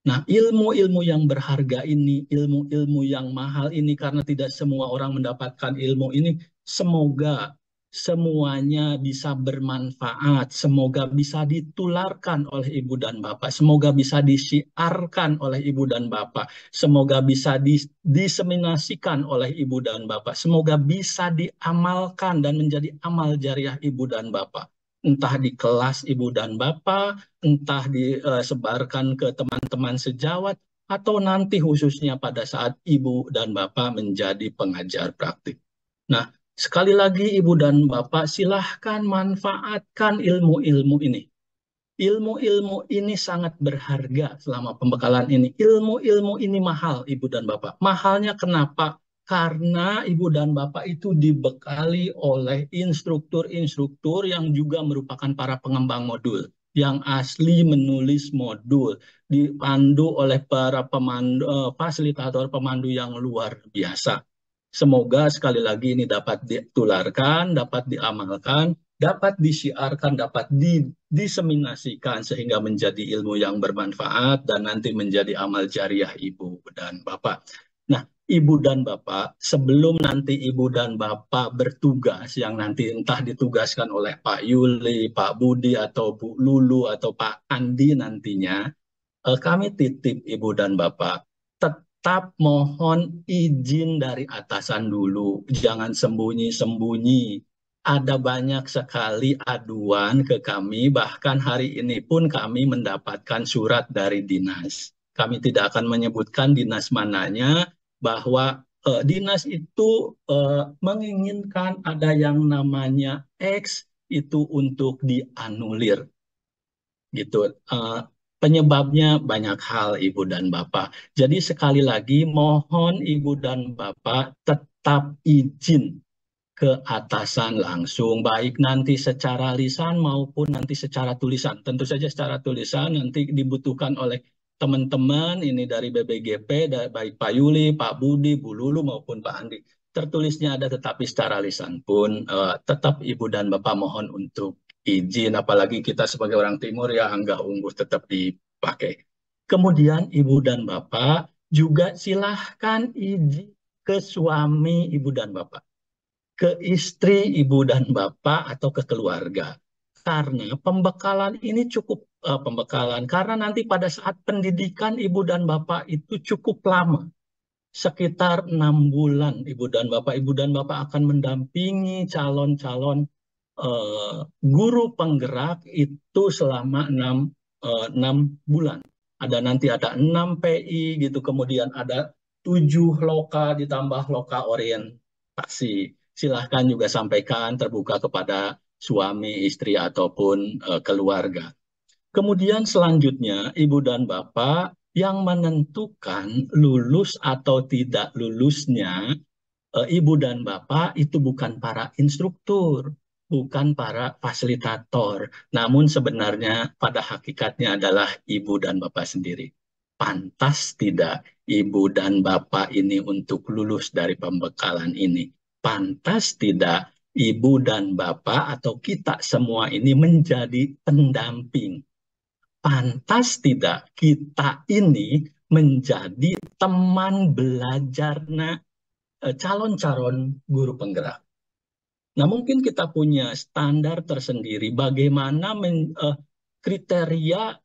Nah, ilmu-ilmu yang berharga ini, ilmu-ilmu yang mahal ini, karena tidak semua orang mendapatkan ilmu ini, semoga semuanya bisa bermanfaat, semoga bisa ditularkan oleh Ibu dan Bapak, semoga bisa disiarkan oleh Ibu dan Bapak, semoga bisa diseminasikan oleh Ibu dan Bapak, semoga bisa diamalkan dan menjadi amal jariah Ibu dan Bapak. Entah di kelas Ibu dan Bapak, entah disebarkan ke teman-teman sejawat, atau nanti khususnya pada saat Ibu dan Bapak menjadi pengajar praktik. Nah, sekali lagi Ibu dan Bapak silahkan manfaatkan ilmu-ilmu ini. Ilmu-ilmu ini sangat berharga selama pembekalan ini. Ilmu-ilmu ini mahal Ibu dan Bapak. Mahalnya kenapa? Karena Ibu dan Bapak itu dibekali oleh instruktur-instruktur yang juga merupakan para pengembang modul, yang asli menulis modul, dipandu oleh para fasilitator pemandu yang luar biasa. Semoga sekali lagi ini dapat ditularkan, dapat diamalkan, dapat disiarkan, dapat diseminasikan sehingga menjadi ilmu yang bermanfaat dan nanti menjadi amal jariah Ibu dan Bapak. Nah, Ibu dan Bapak, sebelum nanti Ibu dan Bapak bertugas yang nanti entah ditugaskan oleh Pak Yuli, Pak Budi, atau Bu Lulu, atau Pak Andi nantinya, kami titip Ibu dan Bapak, tetap mohon izin dari atasan dulu, jangan sembunyi-sembunyi. Ada banyak sekali aduan ke kami, bahkan hari ini pun kami mendapatkan surat dari dinas. kami tidak akan menyebutkan dinas mananya, bahwa dinas itu menginginkan ada yang namanya X itu untuk dianulir gitu. Penyebabnya banyak hal, Ibu dan Bapak. Jadi sekali lagi mohon Ibu dan Bapak tetap izin ke atasan langsung, baik nanti secara lisan maupun nanti secara tulisan. Tentu saja secara tulisan nanti dibutuhkan oleh teman-teman ini dari BBGP, baik Pak Yuli, Pak Budi, Bu Lulu maupun Pak Andi. Tertulisnya ada, tetapi secara lisan pun tetap Ibu dan Bapak mohon untuk izin, apalagi kita sebagai orang Timur ya Angga Ungguh tetap dipakai. Kemudian Ibu dan Bapak juga silahkan izin ke suami Ibu dan Bapak, ke istri Ibu dan Bapak, atau ke keluarga. Karena pembekalan ini cukup pembekalan, karena nanti pada saat pendidikan Ibu dan Bapak itu cukup lama. Sekitar 6 bulan Ibu dan Bapak akan mendampingi calon-calon guru penggerak itu selama 6 bulan. Nanti ada 6 PI gitu, kemudian ada 7 loka ditambah loka orientasi. Silahkan juga sampaikan terbuka kepada suami, istri, ataupun keluarga. Kemudian selanjutnya Ibu dan Bapak yang menentukan lulus atau tidak lulusnya Ibu dan Bapak itu bukan para instruktur, bukan para fasilitator, namun sebenarnya pada hakikatnya adalah Ibu dan Bapak sendiri. Pantas tidak Ibu dan Bapak ini untuk lulus dari pembekalan ini? Pantas tidak Ibu dan Bapak atau kita semua ini menjadi pendamping? Pantas tidak kita ini menjadi teman belajarnya calon-calon guru penggerak? Nah, mungkin kita punya standar tersendiri bagaimana kriteria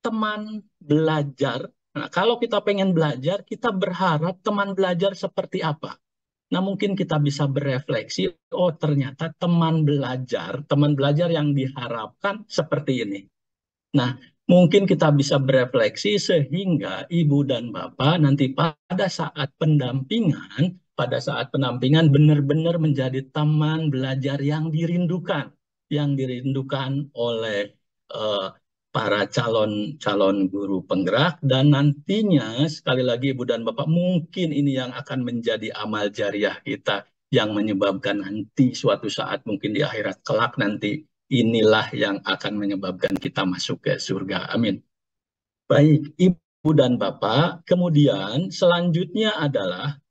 teman belajar. Nah, kalau kita pengen belajar, kita berharap teman belajar seperti apa? Nah, mungkin kita bisa berefleksi, oh ternyata teman belajar yang diharapkan seperti ini. Nah, mungkin kita bisa berefleksi sehingga Ibu dan Bapak nanti pada saat pendampingan benar-benar menjadi teman belajar yang dirindukan oleh para calon guru penggerak. Dan nantinya sekali lagi Ibu dan Bapak, mungkin ini yang akan menjadi amal jariah kita yang menyebabkan nanti suatu saat mungkin di akhirat kelak nanti inilah yang akan menyebabkan kita masuk ke surga. Amin. Baik, Ibu dan Bapak, kemudian selanjutnya adalah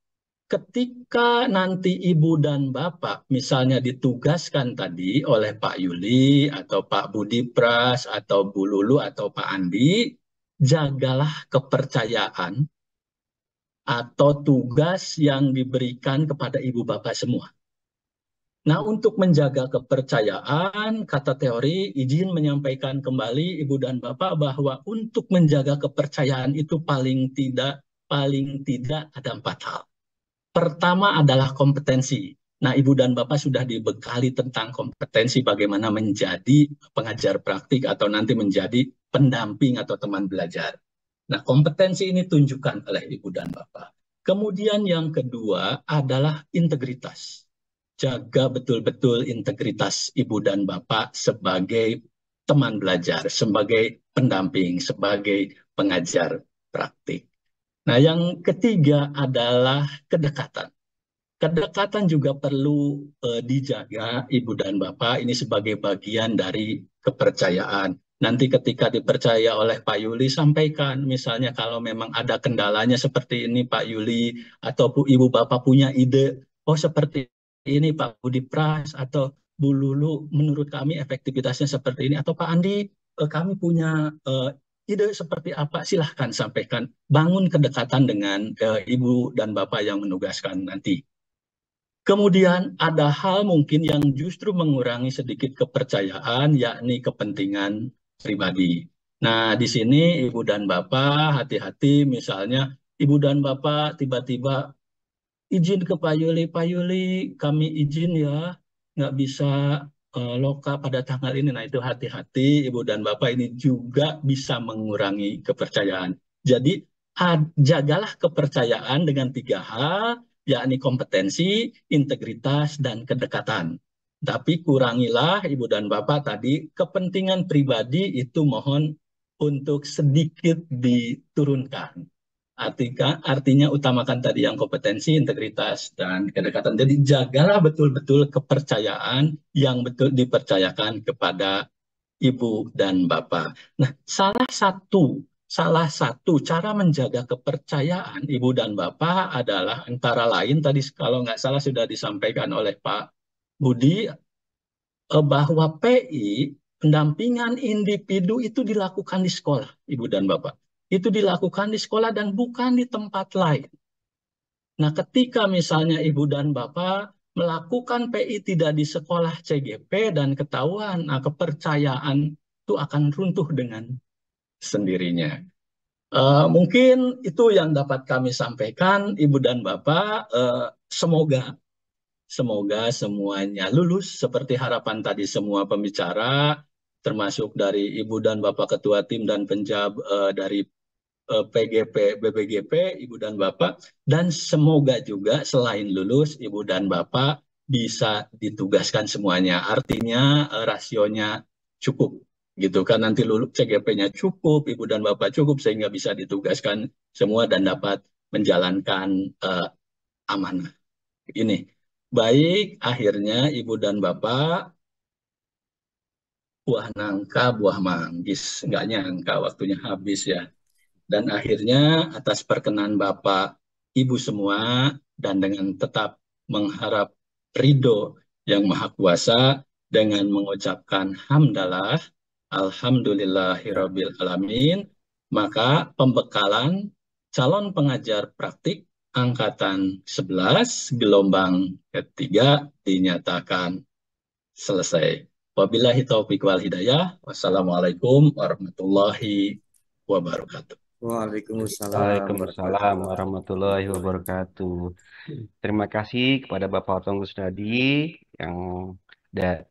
ketika nanti Ibu dan Bapak misalnya ditugaskan tadi oleh Pak Yuli atau Pak Budi Pras atau Bu Lulu atau Pak Andi, jagalah kepercayaan atau tugas yang diberikan kepada Ibu Bapak semua. Nah, untuk menjaga kepercayaan, kata teori, izin menyampaikan kembali Ibu dan Bapak bahwa untuk menjaga kepercayaan itu paling tidak ada 4 hal. Pertama adalah kompetensi. Nah, Ibu dan Bapak sudah dibekali tentang kompetensi bagaimana menjadi pengajar praktik atau nanti menjadi pendamping atau teman belajar. Nah, kompetensi ini tunjukkan oleh Ibu dan Bapak. Kemudian yang kedua adalah integritas. Jaga betul-betul integritas Ibu dan Bapak sebagai teman belajar, sebagai pendamping, sebagai pengajar praktik. Nah, yang ketiga adalah kedekatan. Kedekatan juga perlu dijaga Ibu dan Bapak, ini sebagai bagian dari kepercayaan. Nanti ketika dipercaya oleh Pak Yuli, sampaikan misalnya kalau memang ada kendalanya seperti ini Pak Yuli, atau Ibu Bapak punya ide, oh seperti ini Pak Budi Pras atau Bu Lulu, menurut kami efektivitasnya seperti ini, atau Pak Andi, kami punya ide seperti apa, silahkan sampaikan. Bangun kedekatan dengan Ibu dan Bapak yang menugaskan nanti. Kemudian ada hal mungkin yang justru mengurangi sedikit kepercayaan, yakni kepentingan pribadi. Nah, di sini Ibu dan Bapak hati-hati, misalnya Ibu dan Bapak tiba-tiba izin ke Pak Yuli, kami izin ya, nggak bisa loka pada tanggal ini. Nah, itu hati-hati Ibu dan Bapak, ini juga bisa mengurangi kepercayaan. Jadi jagalah kepercayaan dengan 3 hal, yakni kompetensi, integritas, dan kedekatan. Tapi kurangilah Ibu dan Bapak tadi kepentingan pribadi itu mohon untuk sedikit diturunkan. Artinya utamakan tadi yang kompetensi, integritas, dan kedekatan. Jadi jagalah betul-betul kepercayaan yang betul dipercayakan kepada Ibu dan Bapak. Nah, salah satu cara menjaga kepercayaan Ibu dan Bapak adalah antara lain tadi kalau nggak salah sudah disampaikan oleh Pak Budi, bahwa PI, pendampingan individu itu dilakukan di sekolah, Ibu dan Bapak. Itu dilakukan di sekolah dan bukan di tempat lain. Nah, ketika misalnya Ibu dan Bapak melakukan PI tidak di sekolah CGP dan ketahuan, nah kepercayaan itu akan runtuh dengan sendirinya. Mungkin itu yang dapat kami sampaikan, Ibu dan Bapak. Semoga semuanya lulus seperti harapan tadi semua pembicara, termasuk dari Ibu dan Bapak Ketua Tim dan Penjab dari PGP, BBGP, Ibu dan Bapak. Dan semoga juga selain lulus, Ibu dan Bapak bisa ditugaskan semuanya. Artinya rasionya cukup. Gitu kan, nanti lulus CGP-nya cukup, Ibu dan Bapak cukup, sehingga bisa ditugaskan semua dan dapat menjalankan amanah. Ini. Baik, akhirnya Ibu dan Bapak, buah nangka, buah manggis. Nggak nyangka waktunya habis ya. Dan akhirnya atas perkenan Bapak, Ibu semua, dan dengan tetap mengharap ridho yang Maha Kuasa, dengan mengucapkan hamdalah, alhamdulillahirabbil alamin, maka pembekalan calon pengajar praktik angkatan 11 gelombang ketiga dinyatakan selesai. Wabillahi taufiq wal hidayah. Wassalamualaikum warahmatullahi wabarakatuh. Waalaikumsalam warahmatullahi wabarakatuh. Terima kasih kepada Bapak Otong Kusnadi yang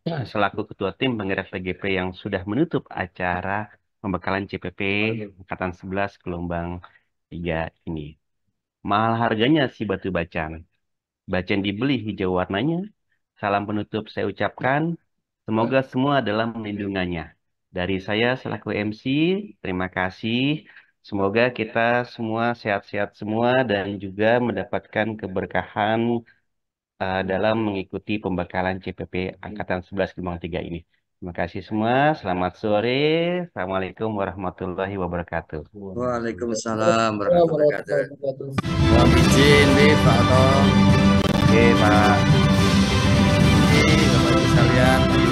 selaku Ketua Tim Penggerak PGP yang sudah menutup acara pembekalan CPP Angkatan 11 gelombang 3 ini. Mahal harganya si batu bacang. Bacang dibeli hijau warnanya. Salam penutup saya ucapkan. Semoga semua dalam lindungannya. Dari saya selaku MC, terima kasih. Semoga kita semua sehat-sehat semua dan juga mendapatkan keberkahan dalam mengikuti pembekalan CPP Angkatan 11 gelombang 3 ini. Terima kasih semua. Selamat sore. Assalamualaikum warahmatullahi wabarakatuh. Waalaikumsalam warahmatullahi wabarakatuh. Mohon izin nih Pak Otong. Oke Pak. Ini Bapak Ibu sekalian.